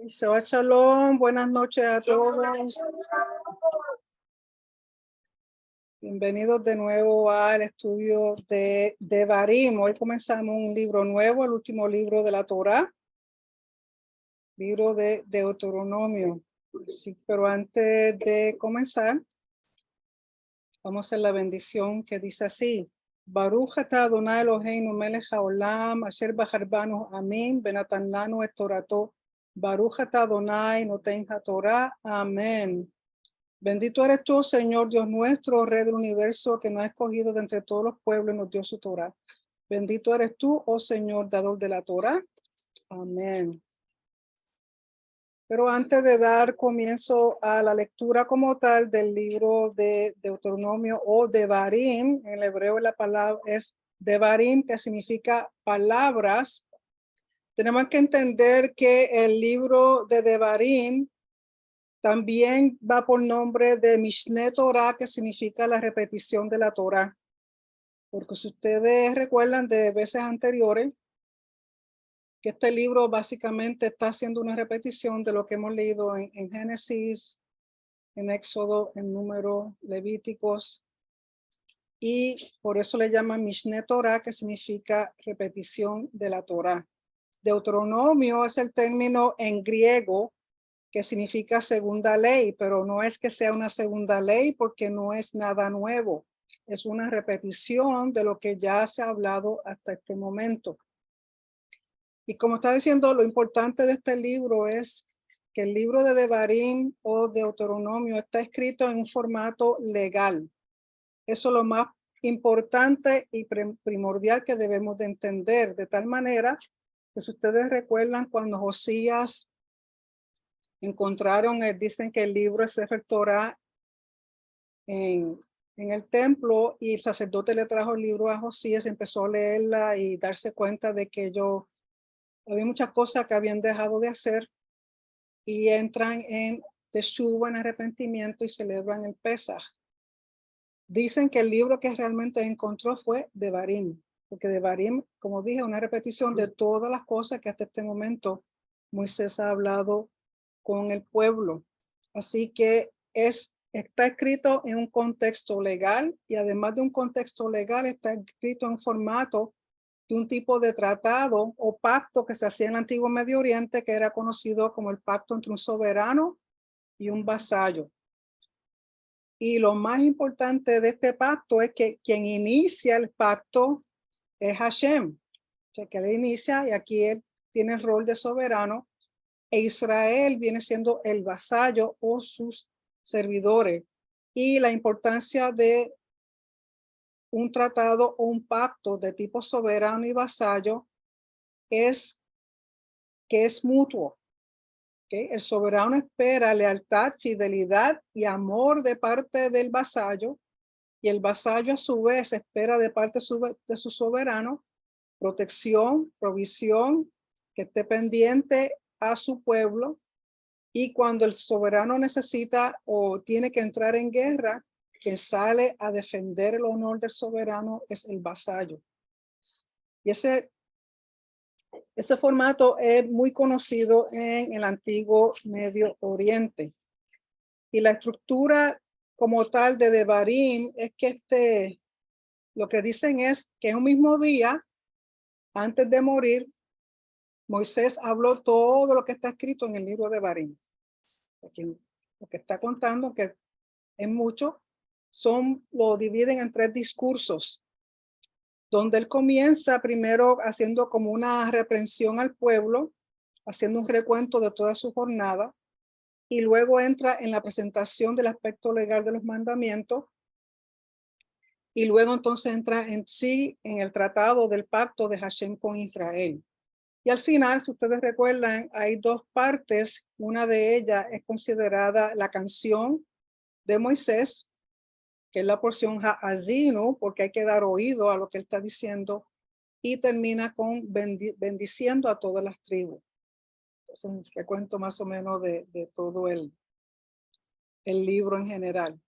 Shabbat Shalom, buenas noches a todos. Bienvenidos de nuevo al estudio de Devarim. Hoy comenzamos un libro nuevo, el último libro de la Torá, libro de Deuteronomio. Sí, pero antes de comenzar, vamos a hacer la bendición que dice así. Baruch atah Adonai Eloheinu melech haolam asher bachar banu amin benatan lanu et torato. Baruch atah Adonai noten haTorah. Amén. Bendito eres tú, Señor Dios nuestro, Rey del universo, que nos ha escogido de entre todos los pueblos y nos dio su Torah. Bendito eres tú, oh Señor, dador de la Torah. Amén. Pero antes de dar comienzo a la lectura como tal del libro de Deuteronomio o Devarim, en el hebreo la palabra es Devarim, que significa palabras. Tenemos que entender que el libro de Devarim también va por nombre de Mishneh Torah, que significa la repetición de la Torah. Porque si ustedes recuerdan de veces anteriores, que este libro básicamente está haciendo una repetición de lo que hemos leído en Génesis, en Éxodo, en Número, Levíticos, y por eso le llaman Mishneh Torah, que significa repetición de la Torah. Deuteronomio es el término en griego que significa segunda ley, pero no es que sea una segunda ley porque no es nada nuevo. Es una repetición de lo que ya se ha hablado hasta este momento. Y como está diciendo, lo importante de este libro es que el libro de Devarim o Deuteronomio está escrito en un formato legal. Eso es lo más importante y primordial que debemos de entender, de tal manera que si ustedes recuerdan cuando Josías encontraron, dicen que el libro es Sefer Torah en el templo y el sacerdote le trajo el libro a Josías, empezó a leerla y darse cuenta de que había muchas cosas que habían dejado de hacer y entran en teshuva, en arrepentimiento y celebran el Pesaj. Dicen que el libro que realmente encontró fue Devarim, porque Devarim, como dije, es una repetición de todas las cosas que hasta este momento Moisés ha hablado con el pueblo. Así que está escrito en un contexto legal y además de un contexto legal está escrito en formato de un tipo de tratado o pacto que se hacía en el antiguo Medio Oriente, que era conocido como el pacto entre un soberano y un vasallo. Y lo más importante de este pacto es que quien inicia el pacto es Hashem. O sea, que él inicia y aquí él tiene el rol de soberano e Israel viene siendo el vasallo o sus servidores. Y la importancia de un tratado o un pacto de tipo soberano y vasallo es que es mutuo. ¿Okay? El soberano espera lealtad, fidelidad y amor de parte del vasallo y el vasallo a su vez espera de parte de su soberano protección, provisión, que esté pendiente a su pueblo y cuando el soberano necesita o tiene que entrar en guerra, quien sale a defender el honor del soberano es el vasallo. Y ese formato es muy conocido en el antiguo Medio Oriente. Y la estructura como tal de Devarim es que lo que dicen es que en un mismo día, antes de morir, Moisés habló todo lo que está escrito en el libro de Devarim. Lo que está contando, que es mucho, lo dividen en 3 discursos, donde él comienza primero haciendo como una reprensión al pueblo, haciendo un recuento de toda su jornada, y luego entra en la presentación del aspecto legal de los mandamientos, y luego entonces entra en sí en el tratado del pacto de Hashem con Israel. Y al final, si ustedes recuerdan, hay 2 partes. Una de ellas es considerada la canción de Moisés, que es la porción Ha'azinu, porque hay que dar oído a lo que él está diciendo, y termina con bendiciendo a todas las tribus. Es un recuento más o menos de todo el libro en general.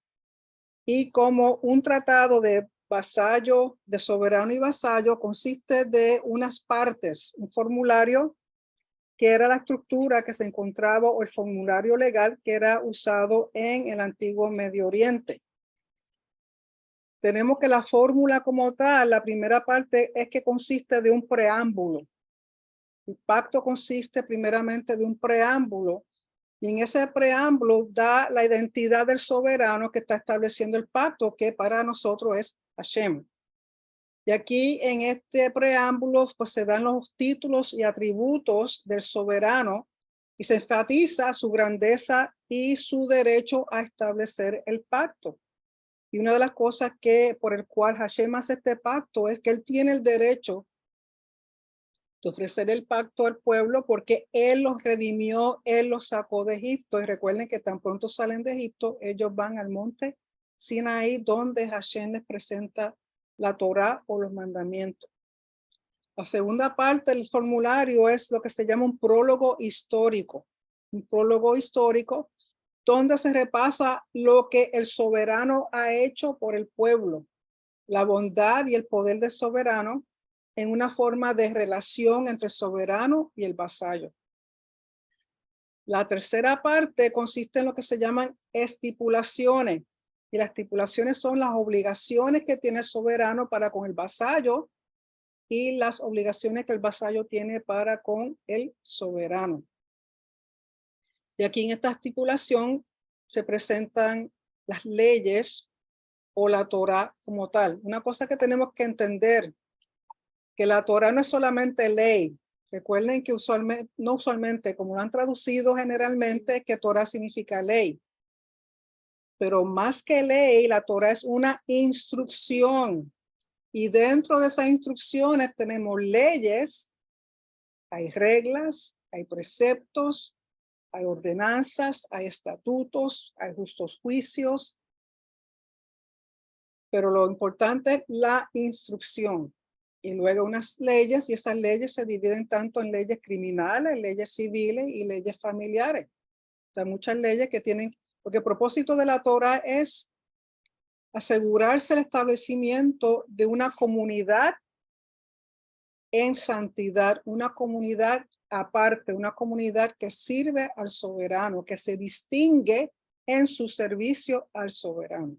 Y como un tratado de vasallo, de soberano y vasallo, consiste de unas partes, un formulario que era la estructura que se encontraba o el formulario legal que era usado en el antiguo Medio Oriente. Tenemos que la fórmula como tal, la primera parte es que consiste de un preámbulo. El pacto consiste primeramente de un preámbulo y en ese preámbulo da la identidad del soberano que está estableciendo el pacto, que para nosotros es Hashem. Y aquí en este preámbulo pues se dan los títulos y atributos del soberano y se enfatiza su grandeza y su derecho a establecer el pacto. Y una de las cosas que por el cual Hashem hace este pacto es que él tiene el derecho de ofrecer el pacto al pueblo porque él los redimió, él los sacó de Egipto. Y recuerden que tan pronto salen de Egipto, ellos van al monte Sinaí, donde Hashem les presenta la Torá o los mandamientos. La segunda parte del formulario es lo que se llama un prólogo histórico. Un prólogo histórico donde se repasa lo que el soberano ha hecho por el pueblo, la bondad y el poder del soberano en una forma de relación entre el soberano y el vasallo. La tercera parte consiste en lo que se llaman estipulaciones. Y las estipulaciones son las obligaciones que tiene el soberano para con el vasallo y las obligaciones que el vasallo tiene para con el soberano. Y aquí en esta estipulación se presentan las leyes o la Torá como tal. Una cosa que tenemos que entender, que la Torá no es solamente ley. Recuerden que usualmente, no usualmente, como lo han traducido generalmente, que Torá significa ley. Pero más que ley, la Torá es una instrucción. Y dentro de esas instrucciones tenemos leyes, hay reglas, hay preceptos, hay ordenanzas, hay estatutos, hay justos juicios. Pero lo importante es la instrucción. Y luego unas leyes, y esas leyes se dividen tanto en leyes criminales, leyes civiles y leyes familiares. O sea, muchas leyes que tienen, porque el propósito de la Torá es asegurarse el establecimiento de una comunidad en santidad, una comunidad aparte, una comunidad que sirve al soberano, que se distingue en su servicio al soberano.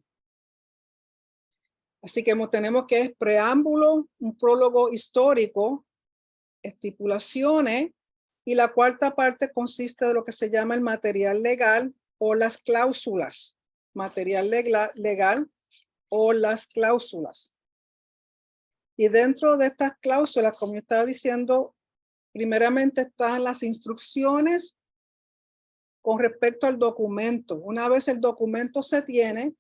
Así que tenemos que es preámbulo, un prólogo histórico, estipulaciones, y la cuarta parte consiste de lo que se llama el material legal o las cláusulas. Material legal o las cláusulas. Y dentro de estas cláusulas, como yo estaba diciendo, primeramente están las instrucciones con respecto al documento. Una vez el documento se tiene,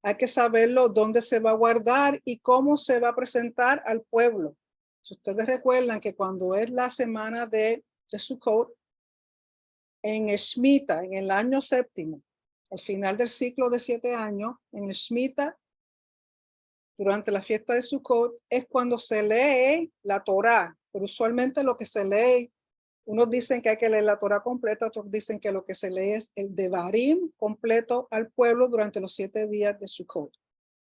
hay que saberlo dónde se va a guardar y cómo se va a presentar al pueblo. Si ustedes recuerdan que cuando es la semana de Sukkot, en Shemitah, en el año séptimo, al final del ciclo de 7 años, en Shemitah, durante la fiesta de Sukkot, es cuando se lee la Torá. Pero usualmente lo que se lee, unos dicen que hay que leer la Torá completa, otros dicen que lo que se lee es el Devarim completo al pueblo durante los 7 días de Sukkot.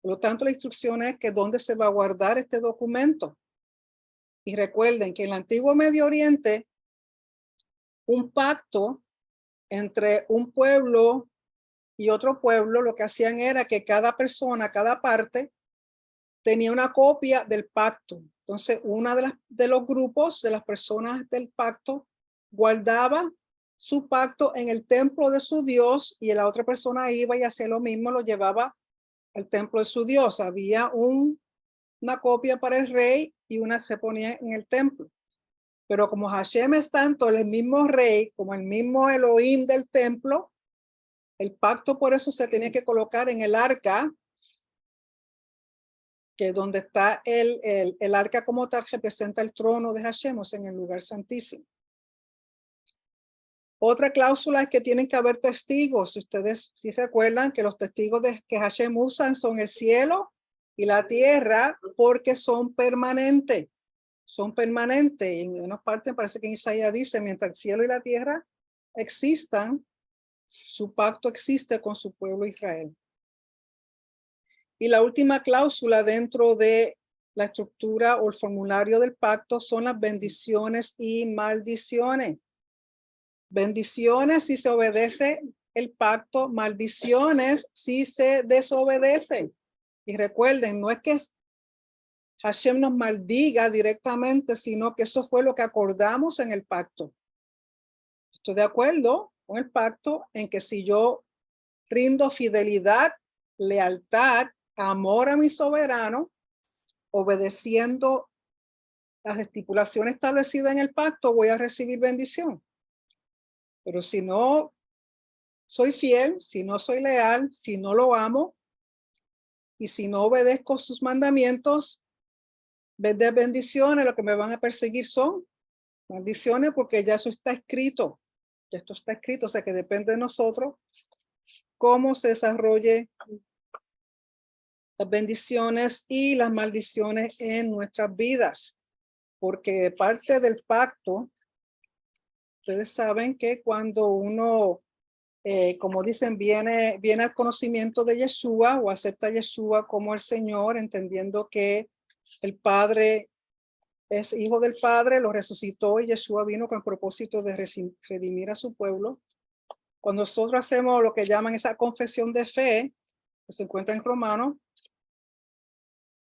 Por lo tanto, la instrucción es que dónde se va a guardar este documento. Y recuerden que en el antiguo Medio Oriente, un pacto entre un pueblo y otro pueblo, lo que hacían era que cada persona, cada parte, tenía una copia del pacto. Entonces, una de los grupos de las personas del pacto guardaba su pacto en el templo de su Dios y la otra persona iba y hacía lo mismo, lo llevaba al templo de su Dios. Había una copia para el rey y una se ponía en el templo. Pero como Hashem es tanto el mismo rey como el mismo Elohim del templo, el pacto por eso se tenía que colocar en el arca, que donde está el arca como tal representa el trono de Hashem, o sea, en el lugar santísimo. Otra cláusula es que tienen que haber testigos. Si ustedes sí recuerdan que los testigos que Hashem usan son el cielo y la tierra porque son permanentes. Son permanentes. En una parte parece que en Isaías dice, mientras el cielo y la tierra existan, su pacto existe con su pueblo Israel. Y la última cláusula dentro de la estructura o el formulario del pacto son las bendiciones y maldiciones. Bendiciones si se obedece el pacto, maldiciones si se desobedece. Y recuerden, no es que Hashem nos maldiga directamente, sino que eso fue lo que acordamos en el pacto. Estoy de acuerdo con el pacto en que si yo rindo fidelidad, lealtad, amor a mi soberano, obedeciendo las estipulaciones establecidas en el pacto, voy a recibir bendición. Pero si no soy fiel, si no soy leal, si no lo amo y si no obedezco sus mandamientos, vez de bendiciones, lo que me van a perseguir son maldiciones, porque ya eso está escrito. Ya esto está escrito, o sea que depende de nosotros cómo se desarrolle las bendiciones y las maldiciones en nuestras vidas. Porque parte del pacto, ustedes saben que cuando uno, como dicen, viene al conocimiento de Yeshua o acepta a Yeshua como el Señor, entendiendo que el Padre es hijo del Padre, lo resucitó y Yeshua vino con el propósito de redimir a su pueblo. Cuando nosotros hacemos lo que llaman esa confesión de fe, que se encuentra en Romanos,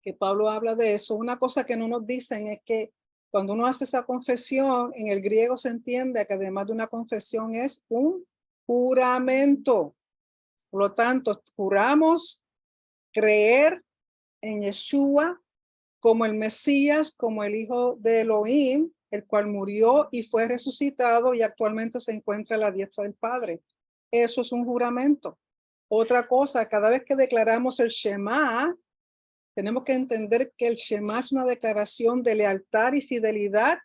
que Pablo habla de eso, una cosa que no nos dicen es que cuando uno hace esa confesión, en el griego se entiende que además de una confesión es un juramento. Por lo tanto, juramos creer en Yeshua como el Mesías, como el hijo de Elohim, el cual murió y fue resucitado y actualmente se encuentra a la diestra del Padre. Eso es un juramento. Otra cosa, cada vez que declaramos el Shema, tenemos que entender que el Shema es una declaración de lealtad y fidelidad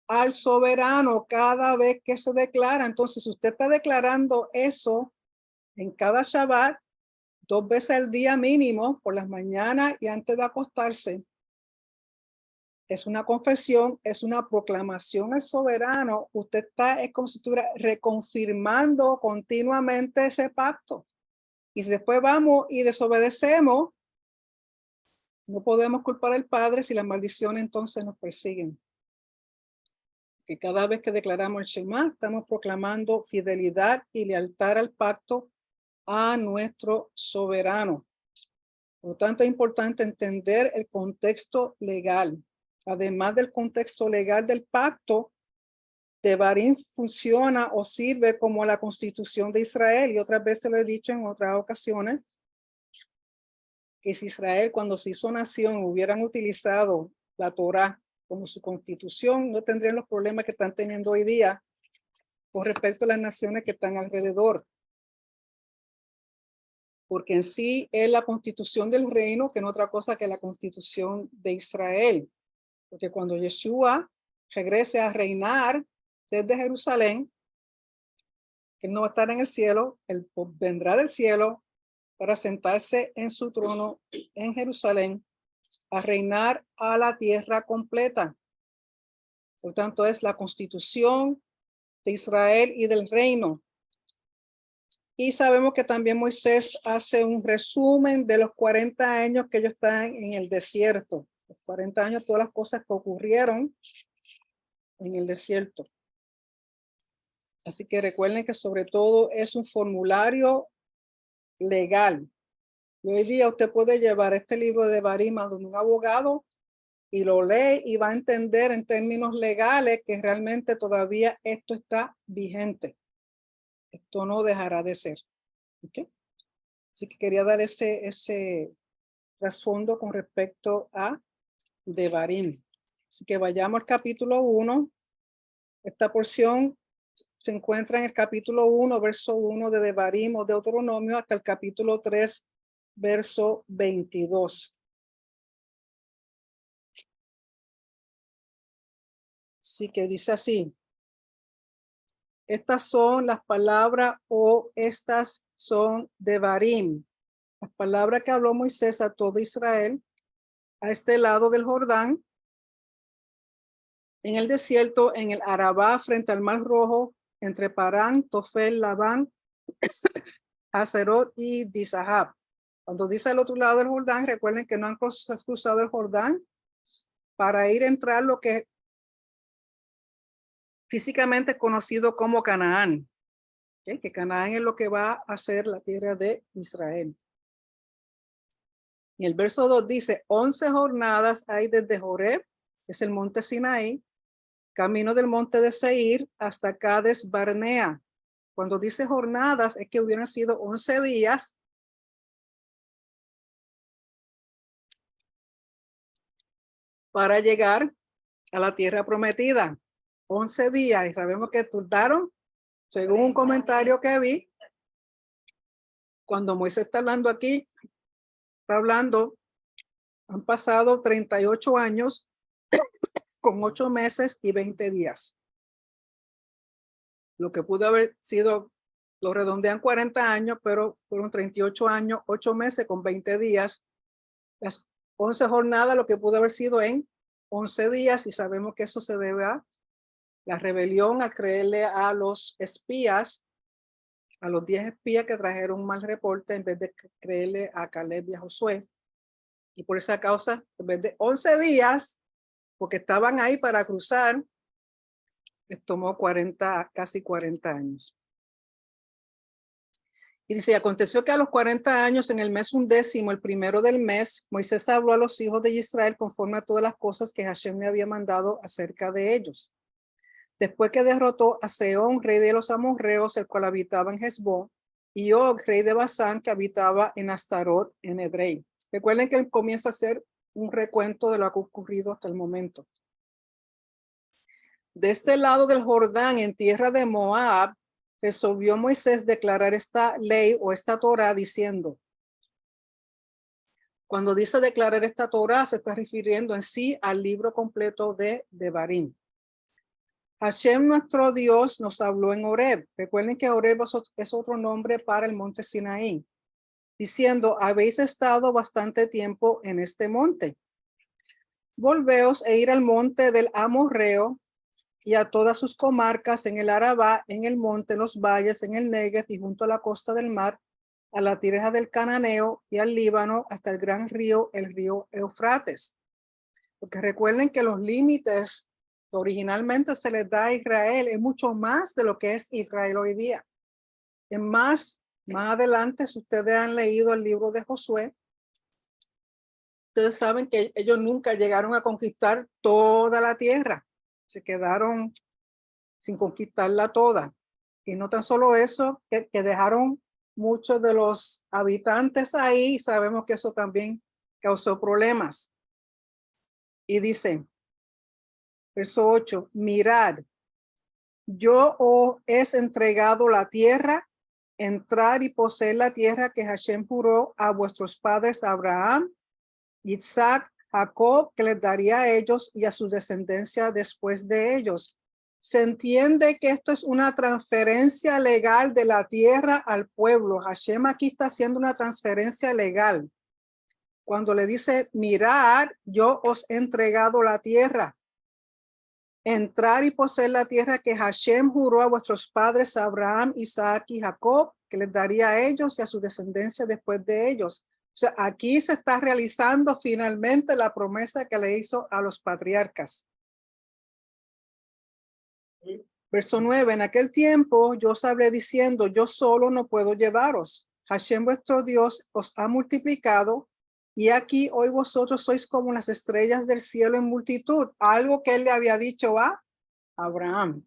al soberano cada vez que se declara. Entonces, si usted está declarando eso en cada Shabbat, 2 veces al día mínimo, por las mañanas y antes de acostarse, es una confesión, es una proclamación al soberano. Usted está, es como si estuviera reconfirmando continuamente ese pacto. Y si después vamos y desobedecemos, no podemos culpar al Padre si las maldiciones entonces nos persiguen. Que cada vez que declaramos el Shema, estamos proclamando fidelidad y lealtad al pacto a nuestro soberano. Por lo tanto, es importante entender el contexto legal. Además del contexto legal del pacto, Devarim funciona o sirve como la constitución de Israel. Y otras veces lo he dicho en otras ocasiones, que si Israel cuando se hizo nación hubieran utilizado la Torá como su constitución, no tendrían los problemas que están teniendo hoy día con respecto a las naciones que están alrededor. Porque en sí es la constitución del reino, que no es otra cosa que la constitución de Israel. Porque cuando Yeshua regrese a reinar desde Jerusalén, él no va a estar en el cielo, él vendrá del cielo para sentarse en su trono en Jerusalén, a reinar a la tierra completa. Por tanto, es la constitución de Israel y del reino. Y sabemos que también Moisés hace un resumen de los 40 años que ellos están en el desierto. Los 40 años, todas las cosas que ocurrieron en el desierto. Así que recuerden que sobre todo es un formulario legal. Y hoy día usted puede llevar este libro de Devarim a un abogado y lo lee y va a entender en términos legales que realmente todavía esto está vigente. Esto no dejará de ser. ¿Okay? Así que quería dar ese trasfondo con respecto a Devarim. Así que vayamos al capítulo 1. Esta porción se encuentra en el capítulo 1, verso 1 de Devarim o Deuteronomio hasta el capítulo 3, verso 22. Así que dice así: estas son las palabras o estas son Devarim, las palabras que habló Moisés a todo Israel a este lado del Jordán, en el desierto, en el Arabá, frente al Mar Rojo, entre Parán, Tofel, Labán, Hazerot y Dizahab. Cuando dice al otro lado del Jordán, recuerden que no han cruzado el Jordán para ir a entrar lo que físicamente es conocido como Canaán. ¿Okay? Que Canaán es lo que va a ser la tierra de Israel. Y el verso 2 dice, 11 jornadas hay desde Joreb, que es el monte Sinaí, camino del monte de Seir, hasta Cades Barnea. Cuando dice jornadas, es que hubieran sido 11 días para llegar a la tierra prometida. 11 días, y sabemos que tardaron, según un comentario que vi, cuando Moisés está hablando aquí, está hablando, han pasado 38 años con 8 meses y 20 días. Lo que pudo haber sido, lo redondean 40 años, pero fueron 38 años, 8 meses con 20 días. Las 11 jornadas, lo que pudo haber sido en 11 días, y sabemos que eso se debe a la rebelión, al creerle a los espías, a los 10 espías que trajeron un mal reporte en vez de creerle a Caleb y a Josué. Y por esa causa, en vez de 11 días, porque estaban ahí para cruzar, les tomó casi 40 años. Y dice, aconteció que a los 40 años, en el mes 11, el primero del mes, Moisés habló a los hijos de Israel conforme a todas las cosas que Hashem le había mandado acerca de ellos. Después que derrotó a Sehón, rey de los amorreos, el cual habitaba en Hesbón, y Og, rey de Basán, que habitaba en Astarot, en Edrei. Recuerden que él comienza a hacer un recuento de lo que ha ocurrido hasta el momento. De este lado del Jordán, en tierra de Moab, resolvió Moisés declarar esta ley o esta Torá diciendo, cuando dice declarar esta Torá, se está refiriendo en sí al libro completo de Devarim. Hashem, nuestro Dios, nos habló en Horeb. Recuerden que Horeb es otro nombre para el monte Sinaí, diciendo, habéis estado bastante tiempo en este monte. Volveos e ir al monte del Amorreo y a todas sus comarcas, en el Arabá, en el monte, en los valles, en el Negev y junto a la costa del mar, a la tierra del Cananeo y al Líbano, hasta el gran río, el río Eufrates. Porque recuerden que los límites que originalmente se les da a Israel es mucho más de lo que es Israel hoy día. Es más adelante, si ustedes han leído el libro de Josué, ustedes saben que ellos nunca llegaron a conquistar toda la tierra. Se quedaron sin conquistarla toda. Y no tan solo eso, que dejaron muchos de los habitantes ahí, y sabemos que eso también causó problemas. Y dice, verso 8, mirad, yo os he entregado la tierra, entrar y poseer la tierra que Hashem juró a vuestros padres Abraham, Isaac, Jacob, que les daría a ellos y a su descendencia después de ellos. Se entiende que esto es una transferencia legal de la tierra al pueblo. Hashem aquí está haciendo una transferencia legal. Cuando le dice, mirad, yo os he entregado la tierra. Entrar y poseer la tierra que Hashem juró a vuestros padres Abraham, Isaac y Jacob, que les daría a ellos y a su descendencia después de ellos. O sea, aquí se está realizando finalmente la promesa que le hizo a los patriarcas. Verso 9, en aquel tiempo yo os hablé diciendo, yo solo no puedo llevaros. Hashem vuestro Dios os ha multiplicado y aquí hoy vosotros sois como las estrellas del cielo en multitud. Algo que él le había dicho a Abraham.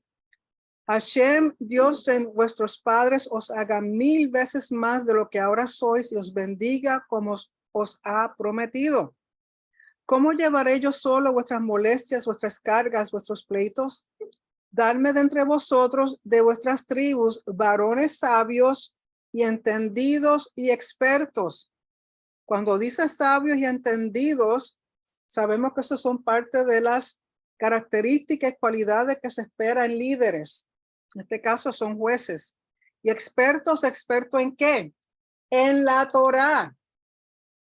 Hashem, Dios de vuestros padres, os haga 1000 veces más de lo que ahora sois y os bendiga como os ha prometido. ¿Cómo llevaré yo solo vuestras molestias, vuestras cargas, vuestros pleitos? Dadme de entre vosotros, de vuestras tribus, varones sabios y entendidos y expertos. Cuando dice sabios y entendidos, sabemos que esos son parte de las características y cualidades que se espera en líderes. En este caso son jueces. Y expertos, ¿expertos en qué? En la Torá.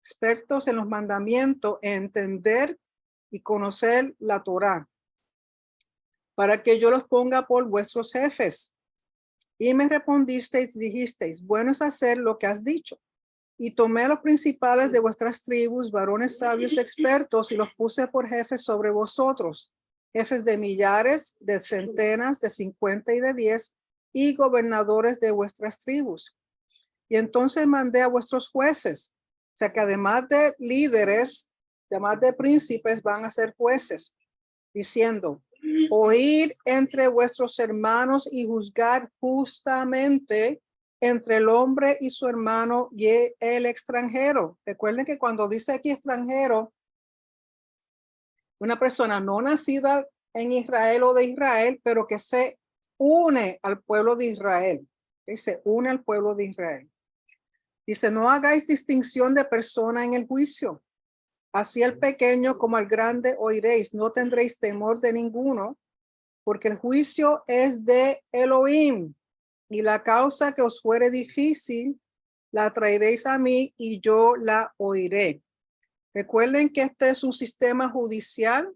Expertos en los mandamientos, en entender y conocer la Torá, para que yo los ponga por vuestros jefes. Y me respondisteis, dijisteis, bueno es hacer lo que has dicho. Y tomé los principales de vuestras tribus, varones sabios expertos, y los puse por jefes sobre vosotros, jefes de millares, de centenas, de 50 y de 10, y gobernadores de vuestras tribus. Y entonces mandé a vuestros jueces, o sea que además de líderes, además de príncipes, van a ser jueces, diciendo, oír entre vuestros hermanos y juzgar justamente entre el hombre y su hermano y el extranjero. Recuerden que cuando dice aquí extranjero, una persona no nacida en Israel o de Israel, pero que se une al pueblo de Israel. Que se une al pueblo de Israel. Dice, no hagáis distinción de persona en el juicio. Así el pequeño como al grande oiréis, no tendréis temor de ninguno, porque el juicio es de Elohim, y la causa que os fuere difícil, la traeréis a mí y yo la oiré. Recuerden que este es un sistema judicial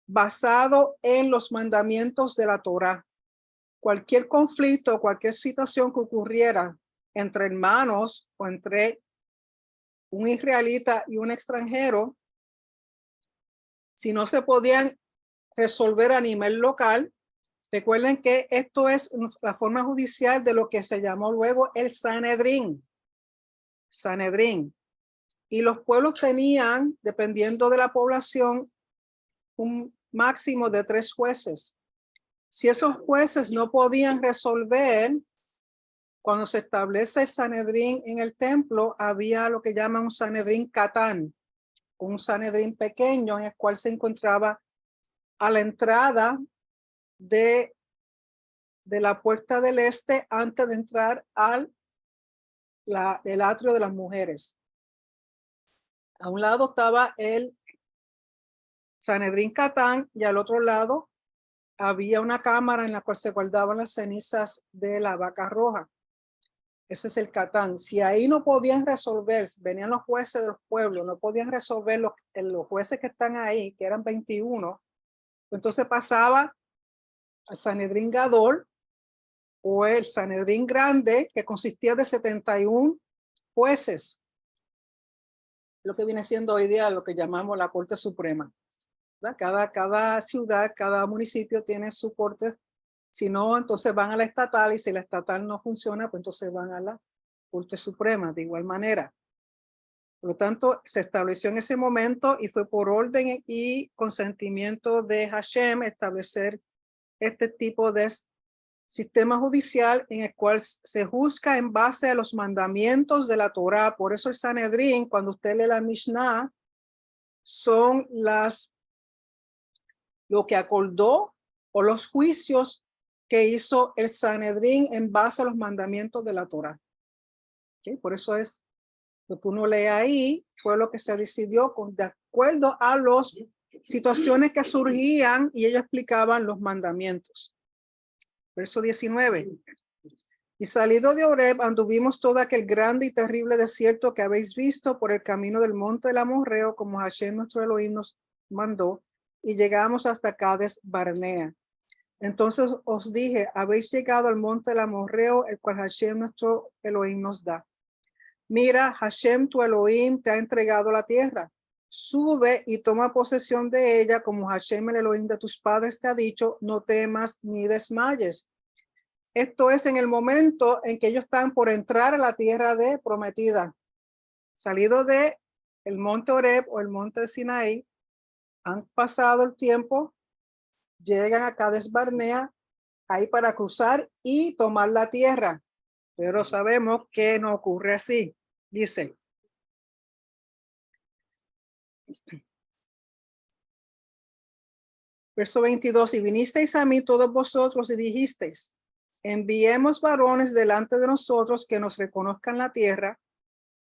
basado en los mandamientos de la Torá. Cualquier conflicto, cualquier situación que ocurriera entre hermanos o entre un israelita y un extranjero, si no se podían resolver a nivel local, recuerden que esto es la forma judicial de lo que se llamó luego el Sanedrín. Sanedrín. Y los pueblos tenían, dependiendo de la población, un máximo de 3 jueces. Si esos jueces no podían resolver, cuando se establece el Sanedrín en el templo, había lo que llaman un Sanedrín Catán, un Sanedrín pequeño en el cual se encontraba a la entrada de la puerta del este antes de entrar al el atrio de las mujeres. A un lado estaba el Sanedrín Catán y al otro lado había una cámara en la cual se guardaban las cenizas de la vaca roja. Ese es el Catán. Si ahí no podían resolver, venían los jueces de los pueblos, no podían resolver los jueces que están ahí, que eran 21, entonces pasaba al Sanedrín Gadol o el Sanedrín Grande, que consistía de 71 jueces, lo que viene siendo hoy día lo que llamamos la Corte Suprema. Cada ciudad, cada municipio tiene su corte. Si no, entonces van a la estatal, y si la estatal no funciona, pues entonces van a la Corte Suprema de igual manera. Por lo tanto, se estableció en ese momento y fue por orden y consentimiento de Hashem establecer este tipo de sistema judicial en el cual se juzga en base a los mandamientos de la Torá. Por eso el Sanedrín, cuando usted lee la Mishnah, son lo que acordó o los juicios que hizo el Sanedrín en base a los mandamientos de la Torá. ¿Okay? Por eso es lo que uno lee ahí, fue lo que se decidió de acuerdo a las situaciones que surgían y ellos explicaban los mandamientos. Verso 19. Y salido de Horeb, anduvimos todo aquel grande y terrible desierto que habéis visto por el camino del monte del Amorreo, como Hashem nuestro Elohim nos mandó, y llegamos hasta Cades Barnea. Entonces os dije, habéis llegado al monte del Amorreo, el cual Hashem nuestro Elohim nos da. Mira, Hashem tu Elohim te ha entregado la tierra. Sube y toma posesión de ella, como Hashem el Elohim de tus padres te ha dicho, no temas ni desmayes. Esto es en el momento en que ellos están por entrar a la tierra de prometida. Salido de el monte Horeb o el monte de Sinaí, han pasado el tiempo, llegan a Cades Barnea, ahí para cruzar y tomar la tierra. Pero sabemos que no ocurre así. Dice, verso 22, y vinisteis a mí todos vosotros y dijisteis, enviemos varones delante de nosotros que nos reconozcan la tierra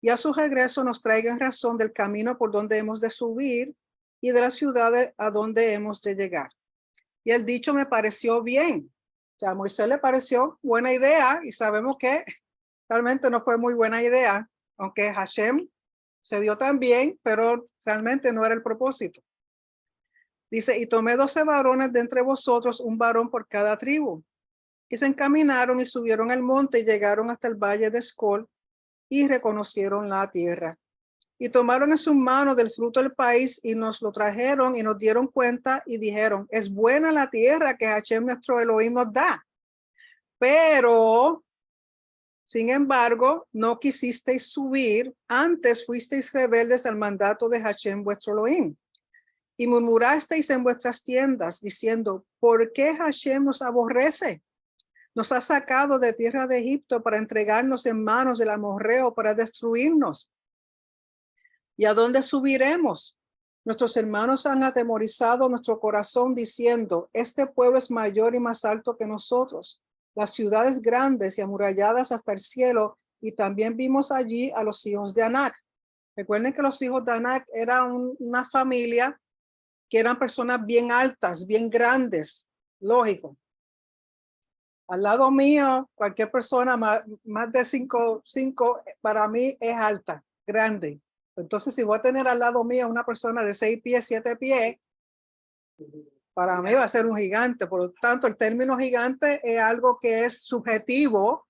y a su regreso nos traigan razón del camino por donde hemos de subir y de la ciudad a donde hemos de llegar. Y el dicho me pareció bien. O sea, a Moisés le pareció buena idea y sabemos que realmente no fue muy buena idea, aunque Hashem se dio también, pero realmente no era el propósito. Dice, y tomé 12 varones de entre vosotros, un varón por cada tribu. Y se encaminaron y subieron al monte y llegaron hasta el valle de Escol. y reconocieron la tierra. Y tomaron en sus manos del fruto del país y nos lo trajeron y nos dieron cuenta y dijeron, es buena la tierra que Hashem nuestro Elohim nos da. Pero, sin embargo, no quisisteis subir, antes fuisteis rebeldes al mandato de Hashem vuestro Elohim. Y murmurasteis en vuestras tiendas, diciendo, ¿por qué Hashem nos aborrece? Nos ha sacado de tierra de Egipto para entregarnos en manos del amorreo para destruirnos. ¿Y a dónde subiremos? Nuestros hermanos han atemorizado nuestro corazón diciendo, este pueblo es mayor y más alto que nosotros. Las ciudades grandes y amuralladas hasta el cielo, y también vimos allí a los hijos de Anac. Recuerden que los hijos de Anac eran una familia que eran personas bien altas, bien grandes, lógico. Al lado mío, cualquier persona más de 5 para mí es alta, grande. Entonces, si voy a tener al lado mío una persona de 6 pies, 7 pies, para mí va a ser un gigante. Por lo tanto, el término gigante es algo que es subjetivo,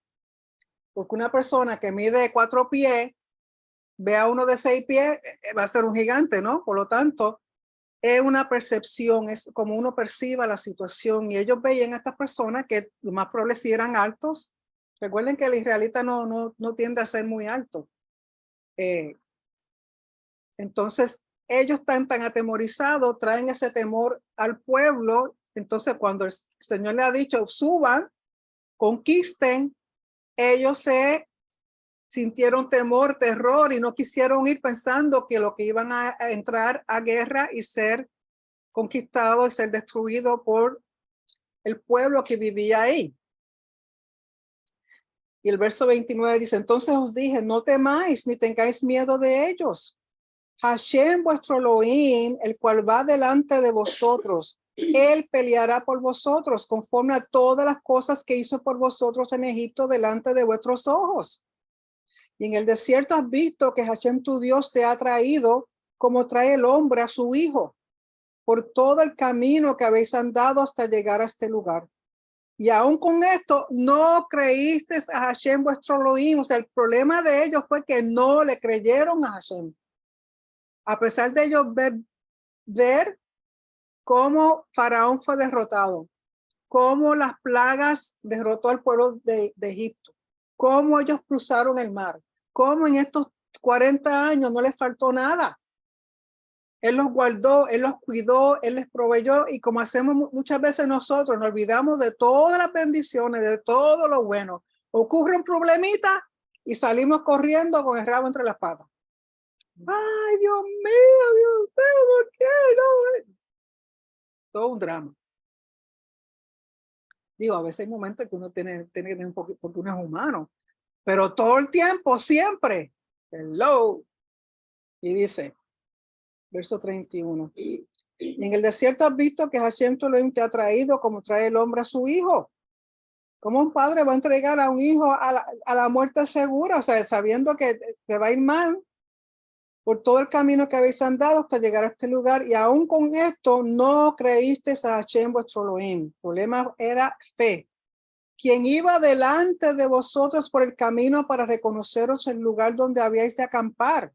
porque una persona que mide 4 pies, ve a uno de 6 pies, va a ser un gigante, ¿no? Por lo tanto, es una percepción, es como uno perciba la situación. Y ellos veían a estas personas que lo más probable si eran altos. Recuerden que el israelita no tiende a ser muy alto. Entonces, ellos están tan atemorizados, traen ese temor al pueblo. Entonces, cuando el Señor le ha dicho, suban, conquisten, ellos se sintieron temor, terror y no quisieron ir pensando que lo que iban a entrar a guerra y ser conquistados y ser destruidos por el pueblo que vivía ahí. Y el verso 29 dice, entonces os dije, no temáis ni tengáis miedo de ellos. Hashem vuestro Elohim, el cual va delante de vosotros, él peleará por vosotros conforme a todas las cosas que hizo por vosotros en Egipto delante de vuestros ojos. Y en el desierto has visto que Hashem tu Dios te ha traído como trae el hombre a su hijo, por todo el camino que habéis andado hasta llegar a este lugar. Y aún con esto no creíste a Hashem vuestro Elohim. O sea, el problema de ellos fue que no le creyeron a Hashem. A pesar de ellos ver cómo Faraón fue derrotado, cómo las plagas derrotó al pueblo de Egipto, cómo ellos cruzaron el mar, cómo en estos 40 años no les faltó nada. Él los guardó, Él los cuidó, Él les proveyó, y como hacemos muchas veces nosotros, nos olvidamos de todas las bendiciones, de todo lo bueno. Ocurre un problemita y salimos corriendo con el rabo entre las patas. Ay, Dios mío, ¿por qué? No. Todo un drama. Digo, a veces hay momentos que uno tiene que tener un poquito, porque uno es humano, pero todo el tiempo, siempre. Hello. Y dice, verso 31. Y en el desierto has visto que Hashem tu Elohim te ha traído como trae el hombre a su hijo. ¿Cómo un padre va a entregar a un hijo a la muerte segura? O sea, sabiendo que te va a ir mal por todo el camino que habéis andado hasta llegar a este lugar, y aún con esto no creísteis a Hashem vuestro Elohim. El problema era fe. Quien iba delante de vosotros por el camino para reconoceros el lugar donde habíais de acampar,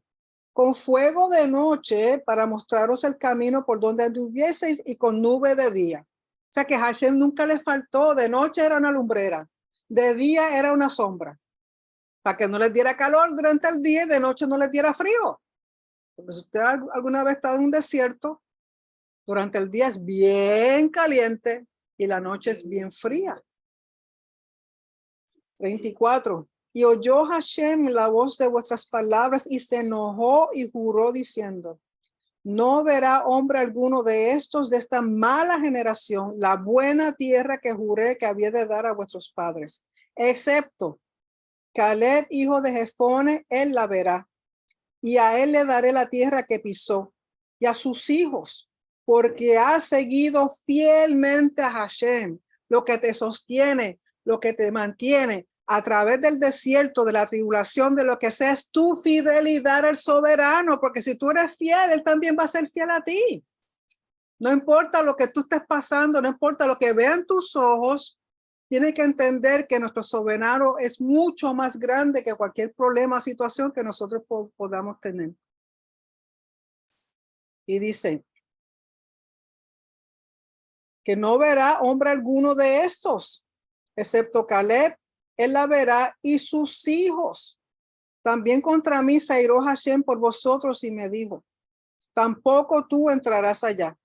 con fuego de noche para mostraros el camino por donde anduvieseis y con nube de día. O sea que Hashem nunca le faltó. De noche era una lumbrera, de día era una sombra, para que no les diera calor durante el día y de noche no les diera frío. Porque si usted alguna vez está en un desierto, durante el día es bien caliente y la noche es bien fría. 34. Y oyó Hashem la voz de vuestras palabras y se enojó y juró diciendo, no verá hombre alguno de estos, de esta mala generación, la buena tierra que juré que había de dar a vuestros padres, excepto Caleb, hijo de Jefone, él la verá. Y a él le daré la tierra que pisó y a sus hijos, porque ha seguido fielmente a Hashem, lo que te sostiene, lo que te mantiene a través del desierto, de la tribulación, de lo que sea, es tu fidelidad al soberano, porque si tú eres fiel, él también va a ser fiel a ti. No importa lo que tú estés pasando, no importa lo que vean tus ojos, tiene que entender que nuestro soberano es mucho más grande que cualquier problema o situación que nosotros podamos tener. Y dice que no verá hombre alguno de estos, excepto Caleb, él la verá y sus hijos. También contra mí se airó Hashem por vosotros y me dijo, tampoco tú entrarás allá.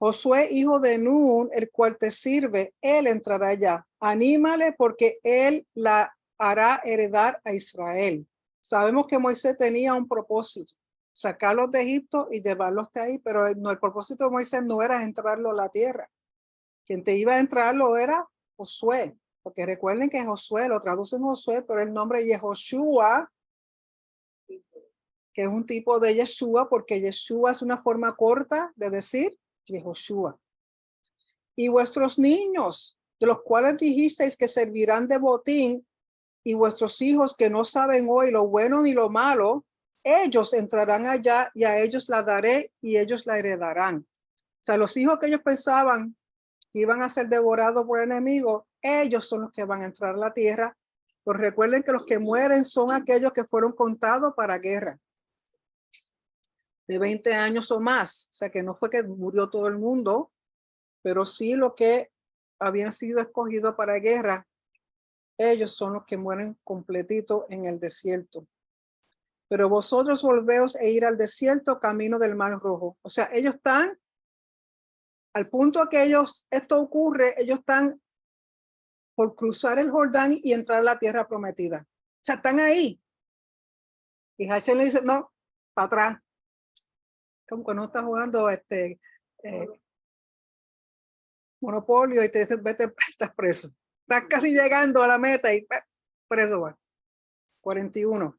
Josué, hijo de Nun, el cual te sirve, él entrará allá. Anímale porque él la hará heredar a Israel. Sabemos que Moisés tenía un propósito, sacarlos de Egipto y llevarlos de ahí, pero no, el propósito de Moisés no era entrarlo a la tierra. Quien te iba a entrarlo era Josué, porque recuerden que Josué, lo traducen Josué, pero el nombre Yehoshua, que es un tipo de Yeshua, porque Yeshua es una forma corta de decir Yehoshua. Y vuestros niños, de los cuales dijisteis que servirán de botín, y vuestros hijos que no saben hoy lo bueno ni lo malo, ellos entrarán allá y a ellos la daré y ellos la heredarán. O sea, los hijos que ellos pensaban que iban a ser devorados por enemigos, ellos son los que van a entrar a la tierra. Pues recuerden que los que mueren son aquellos que fueron contados para guerra de 20 años o más. O sea, que no fue que murió todo el mundo, pero sí lo que habían sido escogidos para guerra, ellos son los que mueren completito en el desierto. Pero vosotros volveos e ir al desierto camino del Mar Rojo. O sea, ellos están, al punto que esto ocurre, ellos están por cruzar el Jordán y entrar a la tierra prometida. O sea, están ahí. Y Hashem le dice, no, para atrás. Como cuando está jugando Monopolio y te dicen, vete, estás preso. Estás casi llegando a la meta y preso va. 41.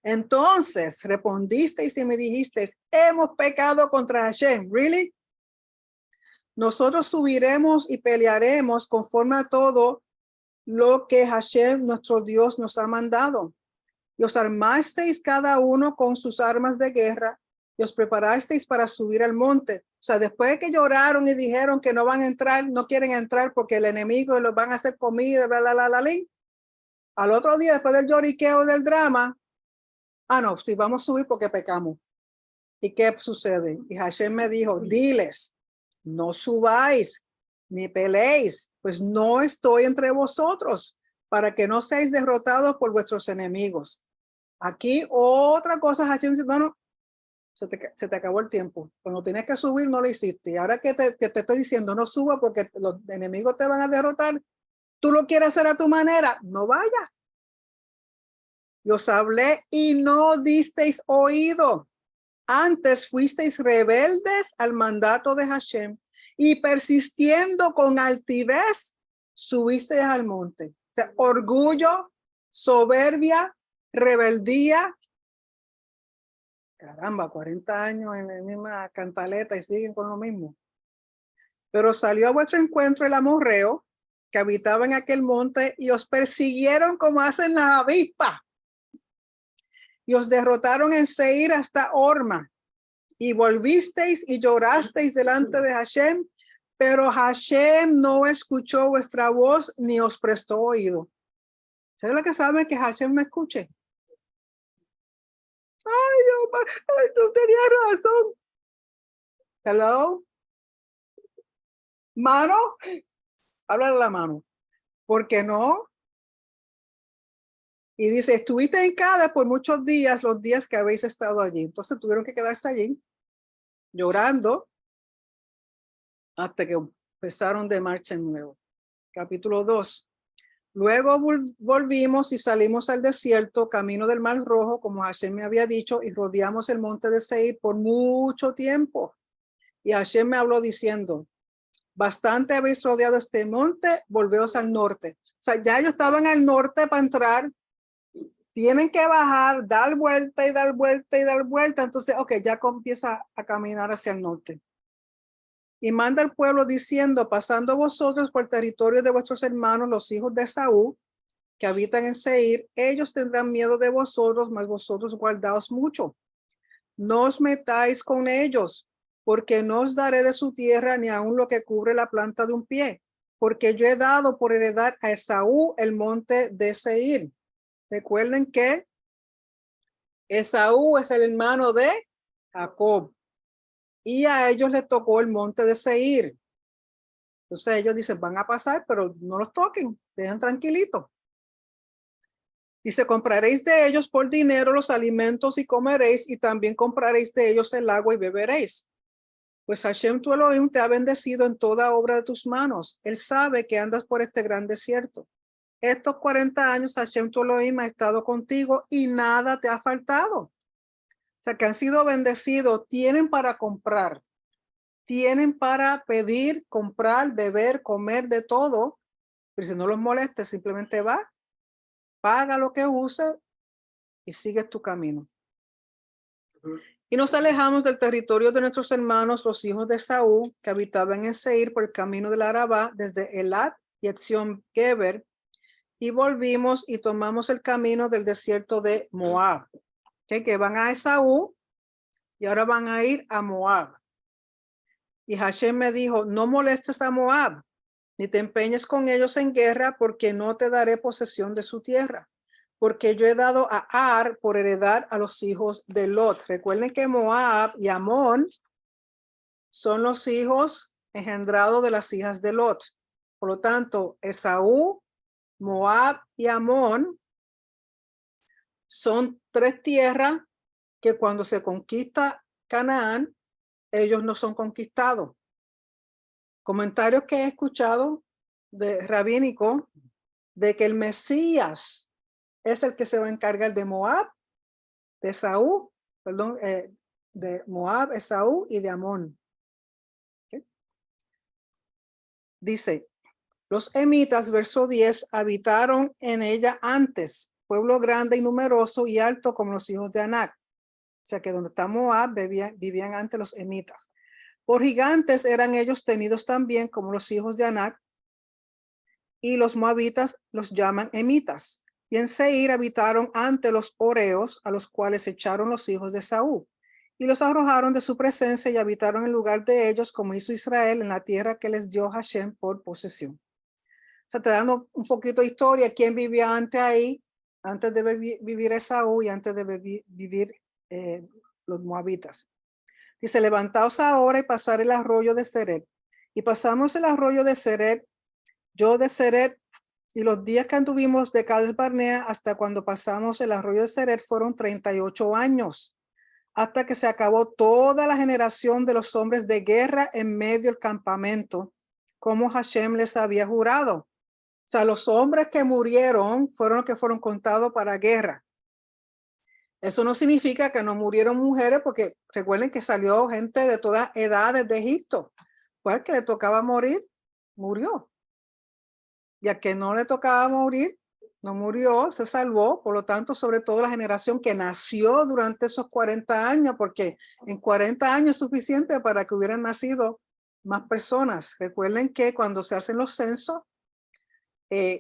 Entonces respondisteis y me dijisteis, hemos pecado contra Hashem. ¿Really? Nosotros subiremos y pelearemos conforme a todo lo que Hashem, nuestro Dios, nos ha mandado. Y os armasteis cada uno con sus armas de guerra y os preparasteis para subir al monte. O sea, después de que lloraron y dijeron que no van a entrar, no quieren entrar porque el enemigo los van a hacer comida, bla, bla, bla, bla, bla. Al otro día, después del lloriqueo del drama, no, sí, vamos a subir porque pecamos. ¿Y qué sucede? Y Hashem me dijo, diles, no subáis ni peleéis, pues no estoy entre vosotros, para que no seáis derrotados por vuestros enemigos. Aquí otra cosa, Hashem dice, no, se te acabó el tiempo. Cuando tienes que subir, no lo hiciste. Y ahora que te estoy diciendo, no suba porque los enemigos te van a derrotar, tú lo quieres hacer a tu manera, no vayas. Y os hablé y no disteis oído. Antes fuisteis rebeldes al mandato de Hashem y persistiendo con altivez, subisteis al monte. O sea, orgullo, soberbia, rebeldía. Caramba, 40 años en la misma cantaleta y siguen con lo mismo. Pero salió a vuestro encuentro el amorreo que habitaba en aquel monte y os persiguieron como hacen las avispas. Y os derrotaron en Seir hasta Horma. Y volvisteis y llorasteis delante de Hashem, pero Hashem no escuchó vuestra voz ni os prestó oído. ¿Sabes lo que sabe que Hashem me escuche? Ay, tú tenías razón. Hello. Mano, habla de la mano. ¿Por qué no? Y dice, estuviste en Cades por muchos días, los días que habéis estado allí. Entonces tuvieron que quedarse allí, llorando, hasta que empezaron de marcha en nuevo. Capítulo 2. Luego volvimos y salimos al desierto, camino del Mar Rojo, como Hashem me había dicho, y rodeamos el monte de Seir por mucho tiempo. Y Hashem me habló diciendo, bastante habéis rodeado este monte, volveos al norte. O sea, ya ellos estaban al norte para entrar, tienen que bajar, dar vuelta y dar vuelta y dar vuelta. Entonces, ok, ya empieza a caminar hacia el norte. Y manda al pueblo diciendo, pasando vosotros por el territorio de vuestros hermanos, los hijos de Saúl, que habitan en Seir, ellos tendrán miedo de vosotros, mas vosotros guardaos mucho. No os metáis con ellos, porque no os daré de su tierra ni aun lo que cubre la planta de un pie. porque yo he dado por heredad a Esaú el monte de Seir. Recuerden que Esaú es el hermano de Jacob y a ellos les tocó el monte de Seir. Entonces ellos dicen, van a pasar, pero no los toquen, dejen tranquilitos. Dice, compraréis de ellos por dinero los alimentos y comeréis, y también compraréis de ellos el agua y beberéis. Pues Hashem tu Elohim te ha bendecido en toda obra de tus manos. Él sabe que andas por este gran desierto. Estos 40 años Hashem tu Elohim ha estado contigo y nada te ha faltado. O sea, que han sido bendecidos, tienen para comprar, tienen para pedir, comprar, beber, comer, de todo. Pero si no los molestes, simplemente va, paga lo que use y sigues tu camino. Y nos alejamos del territorio de nuestros hermanos, los hijos de Saúl, que habitaban en Seir por el camino del Arabá, desde Elat y Etzion Geber, y volvimos y tomamos el camino del desierto de Moab. Que van a Esaú y ahora van a ir a Moab. Y Hashem me dijo, no molestes a Moab, ni te empeñes con ellos en guerra, porque no te daré posesión de su tierra. Porque yo he dado a Ar por heredad a los hijos de Lot. Recuerden que Moab y Amón son los hijos engendrados de las hijas de Lot. Por lo tanto, Esaú, Moab y Amón son 3 tierras que cuando se conquista Canaán, ellos no son conquistados. Comentarios que he escuchado de rabínico de que el Mesías es el que se va a encargar de Moab, de Esaú, perdón, de Moab, Esaú y de Amón. ¿Okay? Dice, los emitas, verso 10, habitaron en ella antes, pueblo grande y numeroso y alto como los hijos de Anac. O sea que donde está Moab vivían antes los emitas. Por gigantes eran ellos tenidos también como los hijos de Anac, y los moabitas los llaman emitas. Y en Seir habitaron ante los horeos, a los cuales echaron los hijos de Saúl, y los arrojaron de su presencia y habitaron en lugar de ellos, como hizo Israel en la tierra que les dio Hashem por posesión. O sea, te dando un poquito de historia, quién vivía antes ahí, antes de vivir Esaú y antes de vivir los moabitas. Dice, levantaos ahora y pasar el arroyo de Seret. Y pasamos el arroyo de Seret, yo de Seret, y los días que anduvimos de Cades Barnea hasta cuando pasamos el arroyo de Seret fueron 38 años, hasta que se acabó toda la generación de los hombres de guerra en medio del campamento, como Hashem les había jurado. O sea, los hombres que murieron fueron los que fueron contados para guerra. Eso no significa que no murieron mujeres, porque recuerden que salió gente de todas edades de Egipto. Pues al que le tocaba morir, murió. Y al que no le tocaba morir, no murió, se salvó. Por lo tanto, sobre todo la generación que nació durante esos 40 años, porque en 40 años es suficiente para que hubieran nacido más personas. Recuerden que cuando se hacen los censos,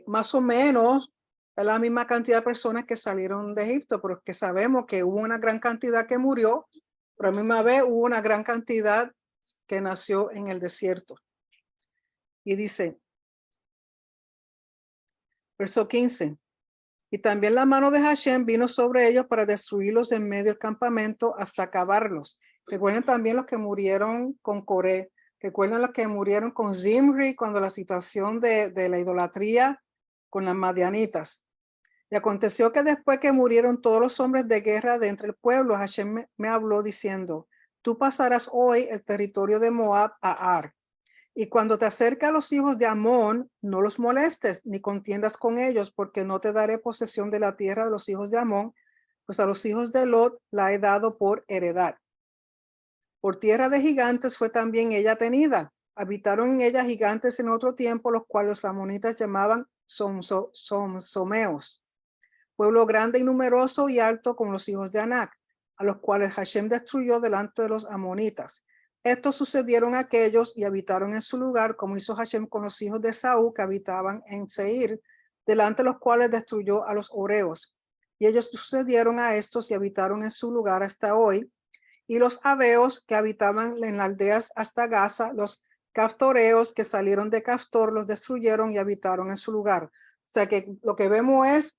más o menos es la misma cantidad de personas que salieron de Egipto, pero que sabemos que hubo una gran cantidad que murió, pero a la misma vez hubo una gran cantidad que nació en el desierto. Y dice, verso 15, y también la mano de Hashem vino sobre ellos para destruirlos en medio del campamento hasta acabarlos. Recuerden también los que murieron con Coré. Recuerden los que murieron con Zimri cuando la situación de la idolatría con las madianitas. Y aconteció que después que murieron todos los hombres de guerra de entre el pueblo, Hashem me habló diciendo, tú pasarás hoy el territorio de Moab a Ar. Y cuando te acerques a los hijos de Amón, no los molestes ni contiendas con ellos, porque no te daré posesión de la tierra de los hijos de Amón, pues a los hijos de Lot la he dado por heredad. Por tierra de gigantes fue también ella tenida. Habitaron en ella gigantes en otro tiempo, los cuales los amonitas llamaban someos. Pueblo grande y numeroso y alto como los hijos de Anac, a los cuales Hashem destruyó delante de los amonitas. Estos sucedieron a aquellos y habitaron en su lugar, como hizo Hashem con los hijos de Saúl que habitaban en Seir, delante de los cuales destruyó a los horeos. Y ellos sucedieron a estos y habitaron en su lugar hasta hoy. Y los aveos que habitaban en las aldeas hasta Gaza, los caftoreos que salieron de Caftor los destruyeron y habitaron en su lugar. O sea que lo que vemos es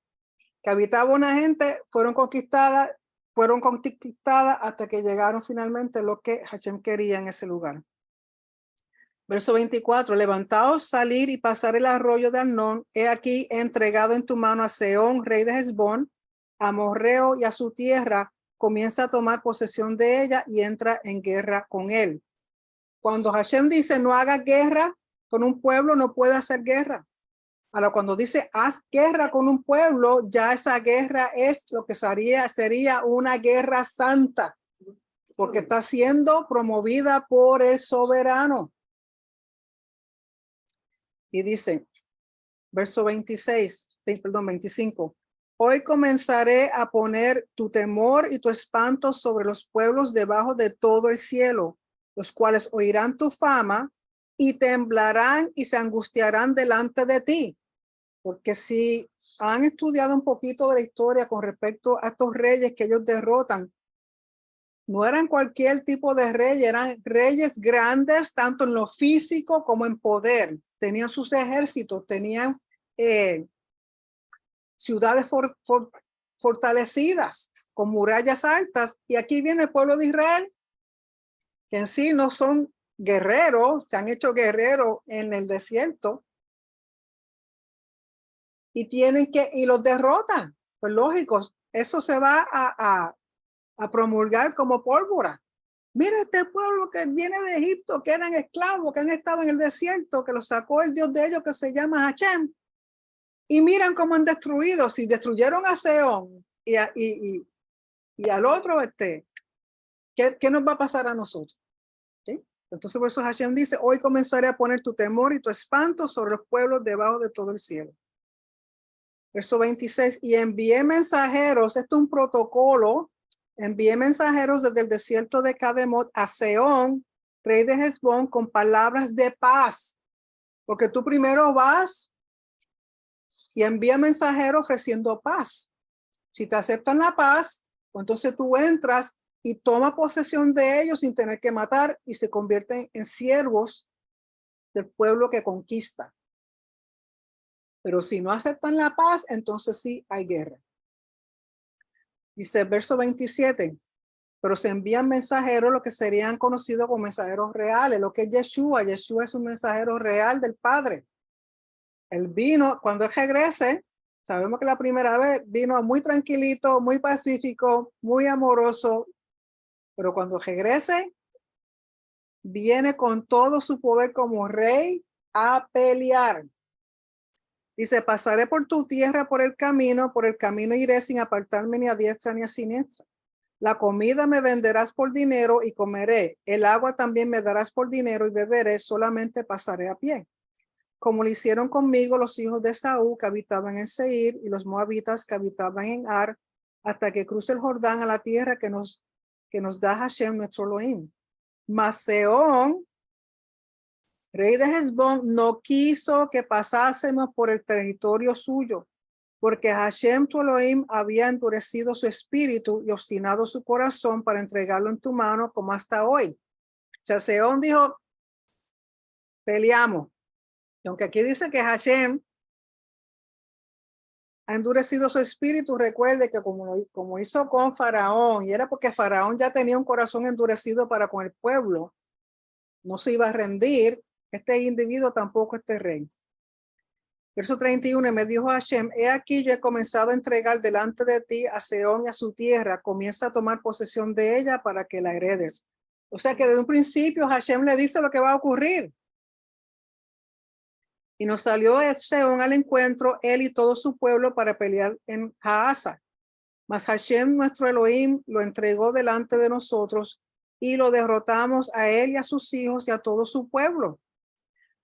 que habitaba una gente, fueron conquistadas hasta que llegaron finalmente lo que Hashem quería en ese lugar. Verso 24, levantaos, salir y pasar el arroyo de Arnón. He aquí entregado en tu mano a Sehón, rey de Hesbón, a Amorreo y a su tierra. Comienza a tomar posesión de ella y entra en guerra con él. Cuando Hashem dice no haga guerra con un pueblo, no puede hacer guerra. Ahora, cuando dice haz guerra con un pueblo, ya esa guerra es lo que sería una guerra santa, porque está siendo promovida por el soberano. Y dice, verso 25. Hoy comenzaré a poner tu temor y tu espanto sobre los pueblos debajo de todo el cielo, los cuales oirán tu fama y temblarán y se angustiarán delante de ti. Porque si han estudiado un poquito de la historia con respecto a estos reyes que ellos derrotan, no eran cualquier tipo de rey, eran reyes grandes, tanto en lo físico como en poder. Tenían sus ejércitos, tenían ciudades fortalecidas, con murallas altas. Y aquí viene el pueblo de Israel, que en sí no son guerreros, se han hecho guerreros en el desierto. Y los derrotan. Pues lógico, eso se va a promulgar como pólvora. Mira este pueblo que viene de Egipto, que eran esclavos, que han estado en el desierto, que los sacó el Dios de ellos que se llama Hashem. Y miran cómo han destruido. Si destruyeron a Sehón y al otro, ¿qué nos va a pasar a nosotros? ¿Sí? Entonces por eso Hashem dice, hoy comenzaré a poner tu temor y tu espanto sobre los pueblos debajo de todo el cielo. Verso 26, y envié mensajeros, esto es un protocolo, envié mensajeros desde el desierto de Cademot a Sehón, rey de Hesbón, con palabras de paz, porque tú primero vas y envía mensajeros ofreciendo paz. Si te aceptan la paz, pues entonces tú entras y toma posesión de ellos sin tener que matar y se convierten en siervos del pueblo que conquista. Pero si no aceptan la paz, entonces sí hay guerra. Dice el verso 27, pero se envían mensajeros, lo que serían conocidos como mensajeros reales, lo que es Yeshua. Yeshua es un mensajero real del Padre. Él vino, cuando él regrese, sabemos que la primera vez vino muy tranquilito, muy pacífico, muy amoroso, pero cuando regrese, viene con todo su poder como rey a pelear. Dice, pasaré por tu tierra por el camino iré sin apartarme ni a diestra ni a siniestra. La comida me venderás por dinero y comeré. El agua también me darás por dinero y beberé, solamente pasaré a pie. Como lo hicieron conmigo los hijos de Saúl que habitaban en Seir y los moabitas que habitaban en Ar, hasta que cruce el Jordán a la tierra que nos da Hashem nuestro Elohim. Mas Sehón, rey de Hesbón, no quiso que pasásemos por el territorio suyo, porque Hashem tu Elohim había endurecido su espíritu y obstinado su corazón para entregarlo en tu mano como hasta hoy. O sea, Sehón dijo, peleamos. Y aunque aquí dice que Hashem ha endurecido su espíritu, recuerde que como hizo con Faraón, y era porque Faraón ya tenía un corazón endurecido para con el pueblo, no se iba a rendir, este individuo tampoco este rey. Verso 31, me dijo Hashem, he aquí yo he comenzado a entregar delante de ti a Sehón y a su tierra, comienza a tomar posesión de ella para que la heredes. O sea que desde un principio Hashem le dice lo que va a ocurrir. Y nos salió Sehón al encuentro, él y todo su pueblo, para pelear en Jaasa. Mas Hashem, nuestro Elohim, lo entregó delante de nosotros y lo derrotamos a él y a sus hijos y a todo su pueblo.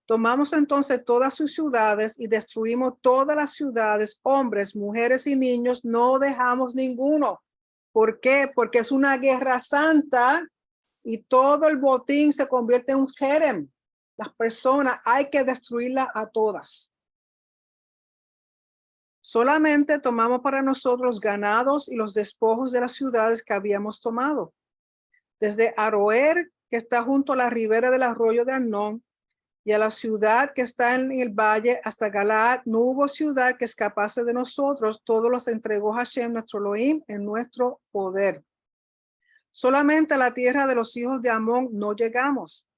Tomamos entonces todas sus ciudades y destruimos todas las ciudades, hombres, mujeres y niños, no dejamos ninguno. ¿Por qué? Porque es una guerra santa y todo el botín se convierte en un jerem. Las personas hay que destruirlas a todas. Solamente tomamos para nosotros los ganados y los despojos de las ciudades que habíamos tomado. Desde Aroer, que está junto a la ribera del arroyo de Arnón, y a la ciudad que está en el valle hasta Galaad, no hubo ciudad que escapase de nosotros, todos los entregó Hashem, nuestro Elohim, en nuestro poder. Solamente a la tierra de los hijos de Amón no llegamos,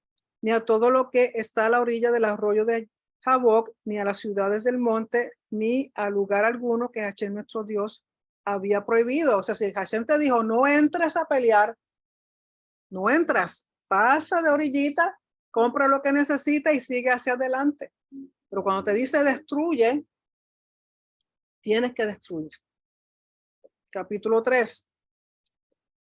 ni a todo lo que está a la orilla del arroyo de Jaboc, ni a las ciudades del monte, ni a lugar alguno que Hashem, nuestro Dios, había prohibido. O sea, si Hashem te dijo, no entres a pelear, no entras, pasa de orillita, compra lo que necesita y sigue hacia adelante. Pero cuando te dice destruye, tienes que destruir. Capítulo 3.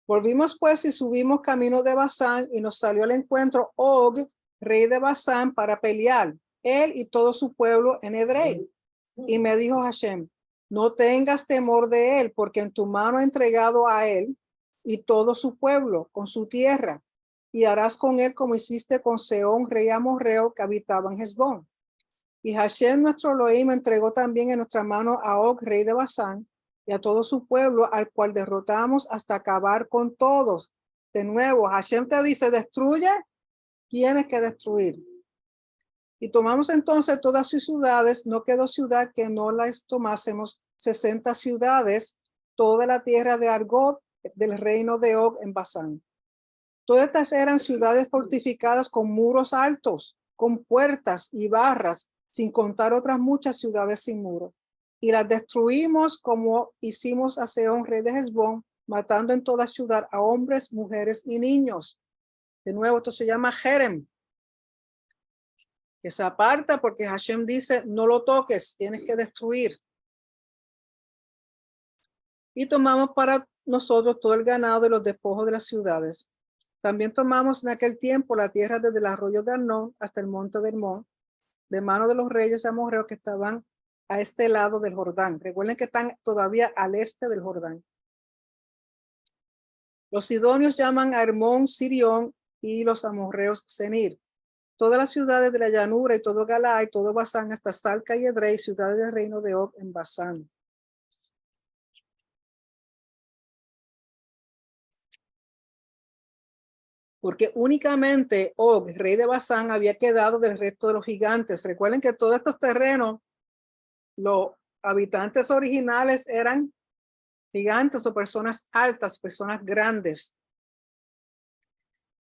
Volvimos pues y subimos camino de Basán y nos salió al encuentro Og, rey de Basán, para pelear, él y todo su pueblo en Edrei. Y me dijo Hashem, no tengas temor de él, porque en tu mano he entregado a él y todo su pueblo con su tierra, y harás con él como hiciste con Sehón, rey amorreo, que habitaba en Hesbón. Y Hashem, nuestro Elohim, entregó también en nuestra mano a Og, rey de Basán, y a todo su pueblo, al cual derrotamos hasta acabar con todos. De nuevo, Hashem te dice, destruye, tienes que destruir. Y tomamos entonces todas sus ciudades, no quedó ciudad que no las tomásemos, 60 ciudades, toda la tierra de Argob, del reino de Og en Basán. Todas estas eran ciudades fortificadas con muros altos, con puertas y barras, sin contar otras muchas ciudades sin muros. Y las destruimos como hicimos a Sehón, rey de Hesbón, matando en toda ciudad a hombres, mujeres y niños. De nuevo, esto se llama Jerem, que se aparta porque Hashem dice, no lo toques, tienes que destruir. Y tomamos para nosotros todo el ganado y los despojos de las ciudades. También tomamos en aquel tiempo la tierra desde el arroyo de Arnón hasta el monte de Hermón, de mano de los reyes amorreos que estaban a este lado del Jordán. Recuerden que están todavía al este del Jordán. Los sidonios llaman a Hermón Sirión y los amorreos Senir. Todas las ciudades de la llanura y todo Galaad y todo Basán hasta Salca y Edrei, ciudades del reino de Og en Basán. Porque únicamente Og, rey de Basán, había quedado del resto de los gigantes. Recuerden que todos estos terrenos, los habitantes originales eran gigantes o personas altas, personas grandes.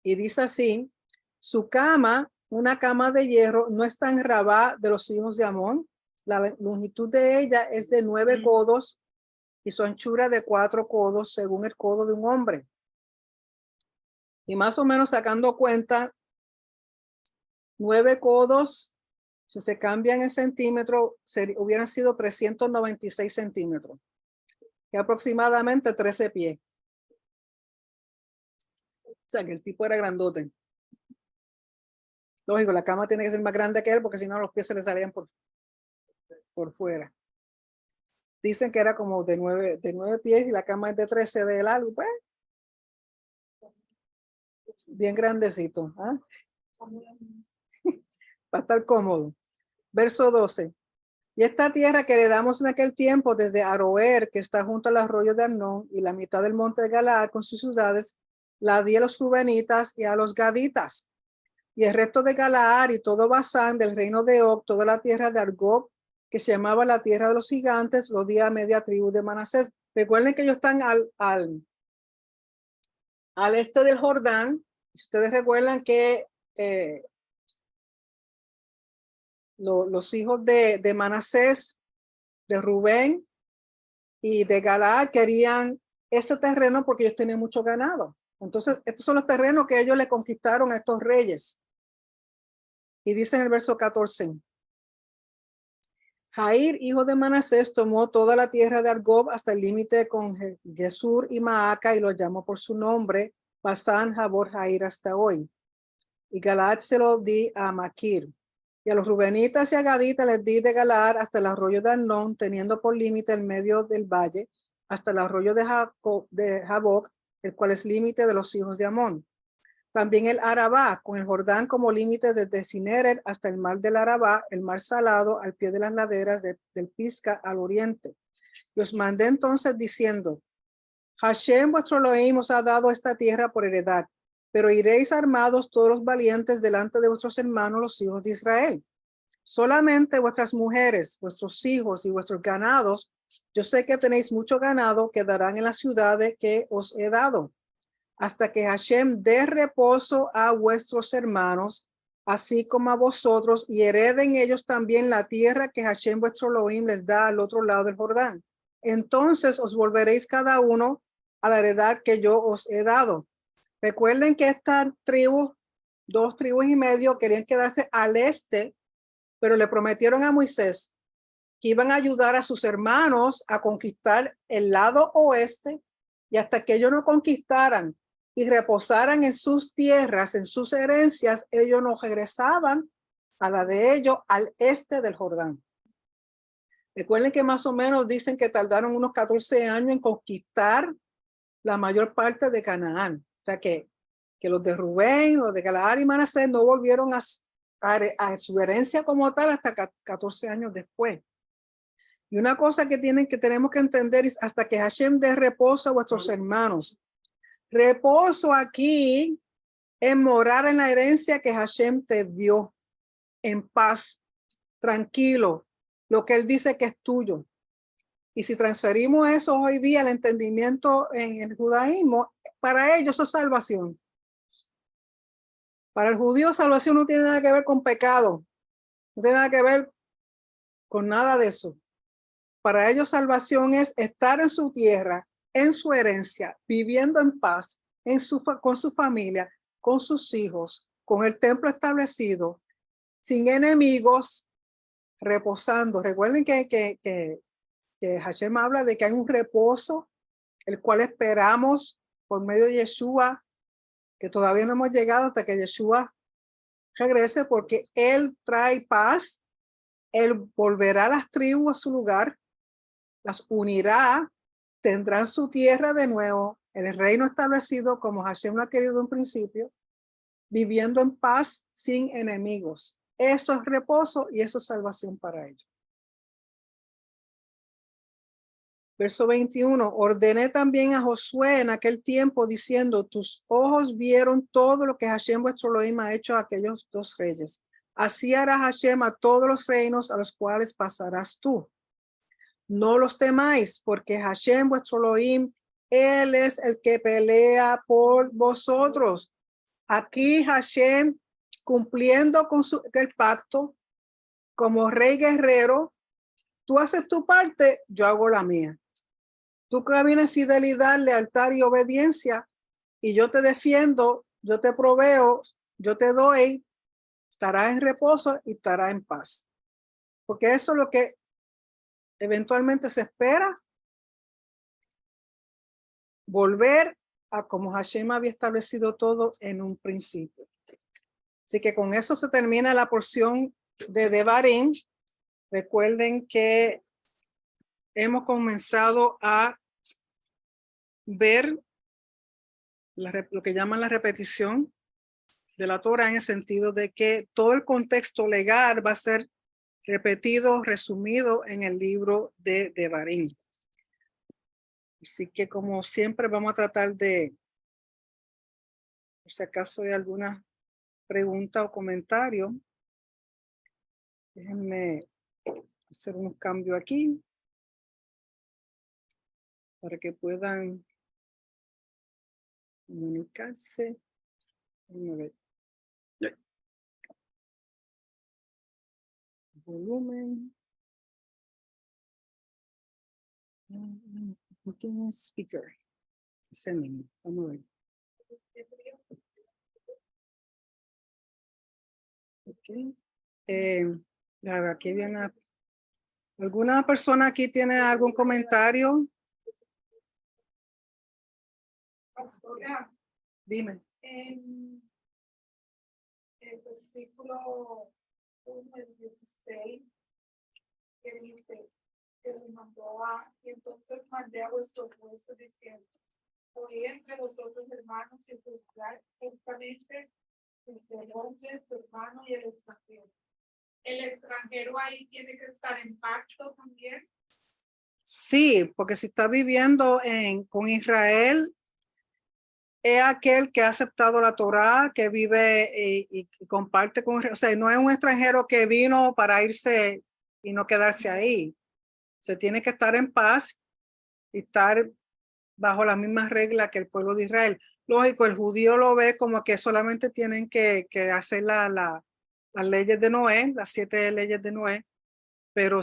Y dice así, su cama, una cama de hierro, no está en Rabá de los hijos de Amón. La longitud de ella es de 9 codos y su anchura de 4 codos, según el codo de un hombre. Y más o menos sacando cuenta, 9 codos, si se cambian en centímetros, hubieran sido 396 centímetros, que aproximadamente 13 pies. O sea, que el tipo era grandote. Lógico, la cama tiene que ser más grande que él, porque si no los pies se le salían por fuera. Dicen que era como de 9 pies y la cama es de 13 de largo, pues. Bien grandecito. ¿Ah? Va a estar cómodo. Verso 12. Y esta tierra que le damos en aquel tiempo desde Aroer, que está junto al arroyo de Arnón, y la mitad del monte de Galaad con sus ciudades, la di a los rubenitas y a los gaditas. Y el resto de Galaad y todo Basán del reino de Og, toda la tierra de Argob, que se llamaba la tierra de los gigantes, lo di a media tribu de Manasés. Recuerden que ellos están al este del Jordán. Ustedes recuerdan que los hijos de Manasés, de Rubén y de Galaad querían ese terreno porque ellos tenían mucho ganado. Entonces, estos son los terrenos que ellos le conquistaron a estos reyes. Y dice en el verso 14, Jair, hijo de Manasés, tomó toda la tierra de Argob hasta el límite con Gesur y Maaca y lo llamó por su nombre, Basán, Jabor, Jair hasta hoy. Y Galaad se lo di a Maquir. Y a los rubenitas y a gaditas les di de Galaad hasta el arroyo de Arnón, teniendo por límite el medio del valle, hasta el arroyo de Jaboc, el cual es límite de los hijos de Amón. También el Arabá, con el Jordán como límite desde Cineret hasta el mar del Arabá, el mar salado, al pie de las laderas del Pisga al oriente. Y os mandé entonces diciendo, Hashem vuestro Elohim os ha dado esta tierra por heredad. pero iréis armados todos los valientes delante de vuestros hermanos, los hijos de Israel. Solamente vuestras mujeres, vuestros hijos y vuestros ganados, yo sé que tenéis mucho ganado, quedarán en las ciudades que os he dado, hasta que Hashem dé reposo a vuestros hermanos, así como a vosotros, y hereden ellos también la tierra que Hashem vuestro Elohim les da al otro lado del Jordán. Entonces os volveréis cada uno a la heredad que yo os he dado. Recuerden que esta tribu, 2 tribus y medio, querían quedarse al este, pero le prometieron a Moisés que iban a ayudar a sus hermanos a conquistar el lado oeste, y hasta que ellos no conquistaran y reposaran en sus tierras, en sus herencias, ellos no regresaban a la de ellos al este del Jordán. Recuerden que más o menos dicen que tardaron unos 14 años en conquistar la mayor parte de Canaán. O sea que los de Rubén, los de Galaad y Manasés no volvieron a su herencia como tal hasta 14 años después. Y una cosa que tenemos que entender es hasta que Hashem dé reposo a vuestros hermanos. Reposo aquí es morar en la herencia que Hashem te dio, en paz, tranquilo, lo que él dice que es tuyo. Y si transferimos eso hoy día al entendimiento en el judaísmo, para ellos es salvación. Para el judío, salvación no tiene nada que ver con pecado, no tiene nada que ver con nada de eso. Para ellos salvación es estar en su tierra, en su herencia, viviendo en paz, con su familia, con sus hijos, con el templo establecido, sin enemigos, reposando. Recuerden que Hashem habla de que hay un reposo, el cual esperamos por medio de Yeshua, que todavía no hemos llegado hasta que Yeshua regrese, porque él trae paz, él volverá a las tribus a su lugar, las unirá, tendrán su tierra de nuevo, el reino establecido como Hashem lo ha querido en principio, viviendo en paz sin enemigos. Eso es reposo y eso es salvación para ellos. Verso 21, ordené también a Josué en aquel tiempo diciendo, tus ojos vieron todo lo que Hashem vuestro Elohim ha hecho a aquellos 2 reyes. Así hará Hashem a todos los reinos a los cuales pasarás tú. No los temáis, porque Hashem vuestro Elohim, él es el que pelea por vosotros. Aquí Hashem, cumpliendo con el pacto, como rey guerrero, tú haces tu parte, yo hago la mía. Tú caminas fidelidad, lealtad y obediencia, y yo te defiendo, yo te proveo, yo te doy, estarás en reposo y estarás en paz. Porque eso es lo que eventualmente se espera, volver a como Hashem había establecido todo en un principio. Así que con eso se termina la porción de Devarim. Recuerden que hemos comenzado a ver lo que llaman la repetición de la Torah, en el sentido de que todo el contexto legal va a ser repetido, resumido en el libro de Devarim. Así que como siempre vamos a tratar de, por si acaso hay alguna pregunta o comentario, déjenme hacer unos cambios aquí para que puedan comunicarse. Volumen. Speaker. Vamos a ver. Okay. Aquí viene. ¿Alguna persona aquí tiene algún comentario? Pastora, Dime. en el versículo 1 del 16, que dice que le mandó y entonces mandé a vuestro puesto diciendo, oí entre los otros hermanos y juzgar justamente entre el hombre, su hermano y el extranjero. El extranjero ahí tiene que estar en pacto también. Sí, porque si está viviendo con Israel, es aquel que ha aceptado la Torá, que vive y comparte con, o sea, no es un extranjero que vino para irse y no quedarse ahí. Se tiene que estar en paz y estar bajo las mismas reglas que el pueblo de Israel. Lógico, el judío lo ve como que solamente tienen que hacer las leyes de Noé, las 7 leyes de Noé, pero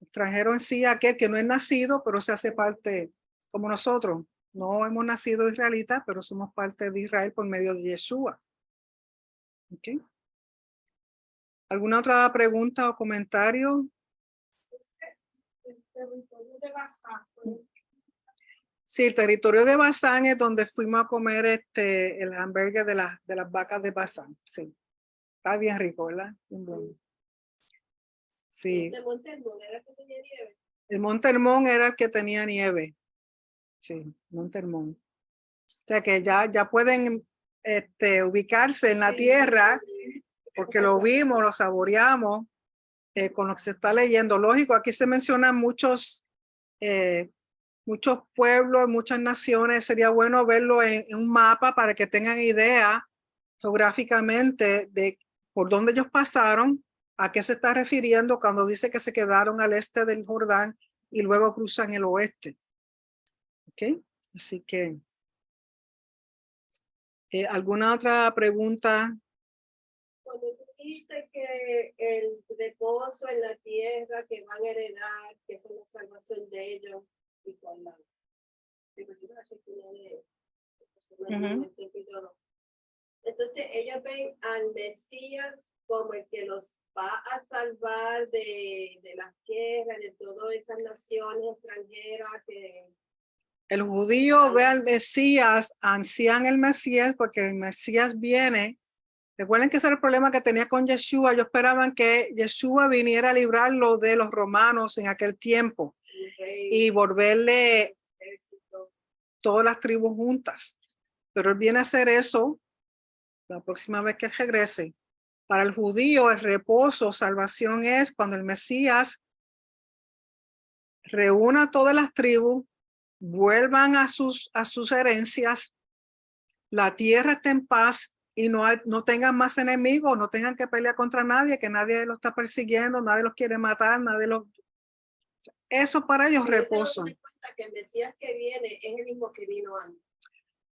extranjero en sí, aquel que no es nacido, pero se hace parte como nosotros. No hemos nacido israelitas, pero somos parte de Israel por medio de Yeshua. ¿Okay? ¿Alguna otra pregunta o comentario? El territorio de Basán. Sí, el territorio de Basán es donde fuimos a comer el hamburgues de las vacas de Basán. Sí, está bien rico, ¿verdad? Bien bueno. Sí. ¿De Monte Hermón era que tenía nieve? El Monte Hermón era el que tenía nieve. Sí, Monte Hermón. O sea que ya pueden ubicarse en la tierra, porque lo vimos, lo saboreamos con lo que se está leyendo. Lógico, aquí se mencionan muchos pueblos, muchas naciones. Sería bueno verlo en un mapa para que tengan idea geográficamente de por dónde ellos pasaron, a qué se está refiriendo cuando dice que se quedaron al este del Jordán y luego cruzan el oeste. ¿Ok? Así que, ¿alguna otra pregunta? Cuando tú dijiste que el reposo en la tierra que van a heredar, que es la salvación de ellos, y con la entonces ellos ven al Mesías como el que los va a salvar de las guerras, de todas esas naciones extranjeras que El judío ve al Mesías, ansían el Mesías, porque el Mesías viene. Recuerden que ese era el problema que tenía con Yeshua. Ellos esperaban que Yeshua viniera a librarlo de los romanos en aquel tiempo y volverle todas las tribus juntas. Pero él viene a hacer eso la próxima vez que regrese. Para el judío, el reposo, salvación es cuando el Mesías reúna todas las tribus, vuelvan a sus herencias, la tierra esté en paz y no tengan más enemigos, no tengan que pelear contra nadie, que nadie los está persiguiendo, nadie los quiere matar, nadie los... Eso para ellos reposo. Que el Mesías que viene es el mismo que vino antes.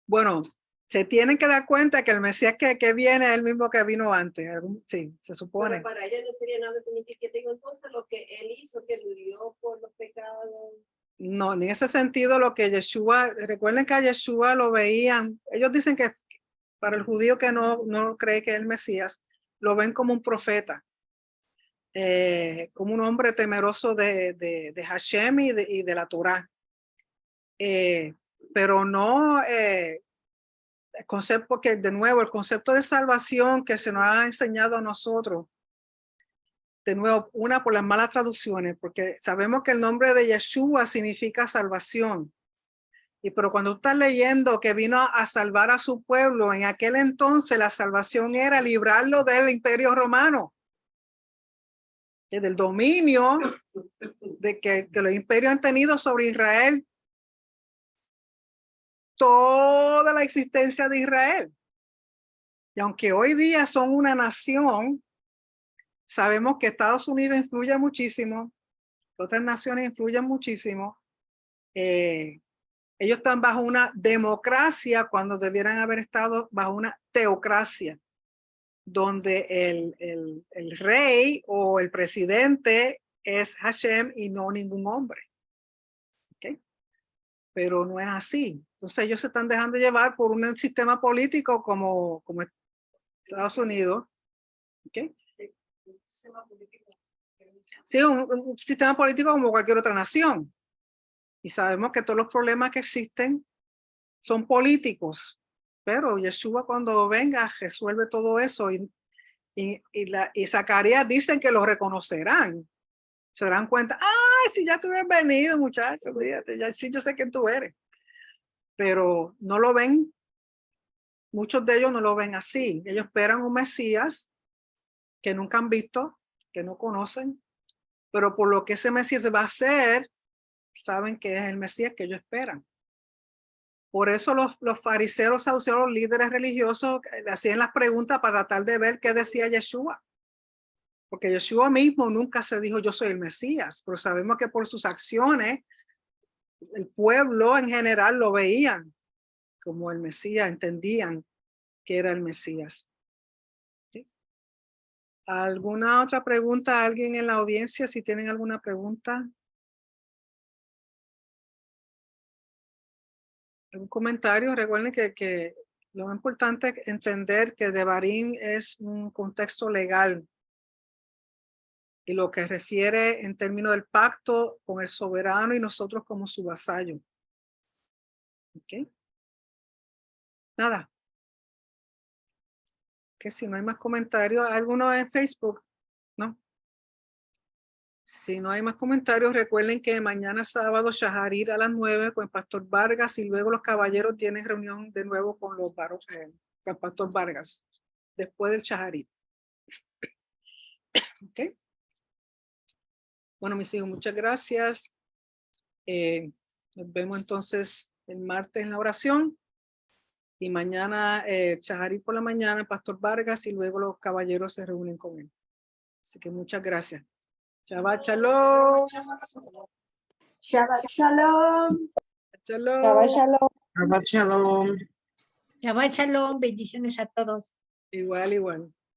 Bueno, se tienen que dar cuenta que el Mesías que viene es el mismo que vino antes. Sí, se supone. Pero para ellos no sería nada significativo entonces lo que él hizo, que murió por los pecados. No, en ese sentido lo que Yeshua, recuerden que a Yeshua lo veían, ellos dicen que para el judío que no cree que es el Mesías, lo ven como un profeta, como un hombre temeroso de Hashem y de la Torá. Pero no el concepto que, de nuevo, el concepto de salvación que se nos ha enseñado a nosotros, de nuevo, una por las malas traducciones, porque sabemos que el nombre de Yeshua significa salvación. Pero cuando estás leyendo que vino a salvar a su pueblo, en aquel entonces la salvación era librarlo del imperio romano, del dominio de que los imperios han tenido sobre Israel toda la existencia de Israel. Y aunque hoy día son una nación, sabemos que Estados Unidos influye muchísimo, que otras naciones influyen muchísimo. Ellos están bajo una democracia cuando debieran haber estado bajo una teocracia, donde el rey o el presidente es Hashem y no ningún hombre. ¿Okay? Pero no es así. Entonces ellos se están dejando llevar por un sistema político como Estados Unidos. ¿Okay? Sí, un sistema político como cualquier otra nación. Y sabemos que todos los problemas que existen son políticos, pero Yeshua cuando venga resuelve todo eso y Zacarías dicen que lo reconocerán. Se darán cuenta, ¡ay, si ya tú hubieras venido, muchachos! Fíjate, ya sí, yo sé quién tú eres. Pero no lo ven, muchos de ellos no lo ven así. Ellos esperan un Mesías que nunca han visto, que no conocen, pero por lo que ese Mesías va a hacer, saben que es el Mesías que ellos esperan. Por eso los fariseos, los saduceos, los líderes religiosos le hacían las preguntas para tratar de ver qué decía Yeshua. Porque Yeshua mismo nunca se dijo yo soy el Mesías, pero sabemos que por sus acciones el pueblo en general lo veían como el Mesías, entendían que era el Mesías. ¿Sí? ¿Alguna otra pregunta? ¿Alguien en la audiencia? Si tienen alguna pregunta. ¿Algún comentario? Recuerden que lo importante es entender que Devarim es un contexto legal y lo que refiere en términos del pacto con el soberano y nosotros como su vasallo. ¿Ok? Nada. Que si no hay más comentarios, ¿alguno en Facebook? ¿No? Si no hay más comentarios, recuerden que mañana sábado Shaharit a las 9 con el Pastor Vargas y luego los caballeros tienen reunión de nuevo con los varones, con el Pastor Vargas, después del Shaharit. ¿Ok? Bueno, mis hijos, muchas gracias. Nos vemos entonces el martes en la oración y mañana Shaharit por la mañana, el Pastor Vargas y luego los caballeros se reúnen con él. Así que muchas gracias. Shabbat shalom. Shabbat shalom. Shalom. Shabbat shalom. Shabbat shalom. Shabbat shalom. Bendiciones a todos. Igual, igual.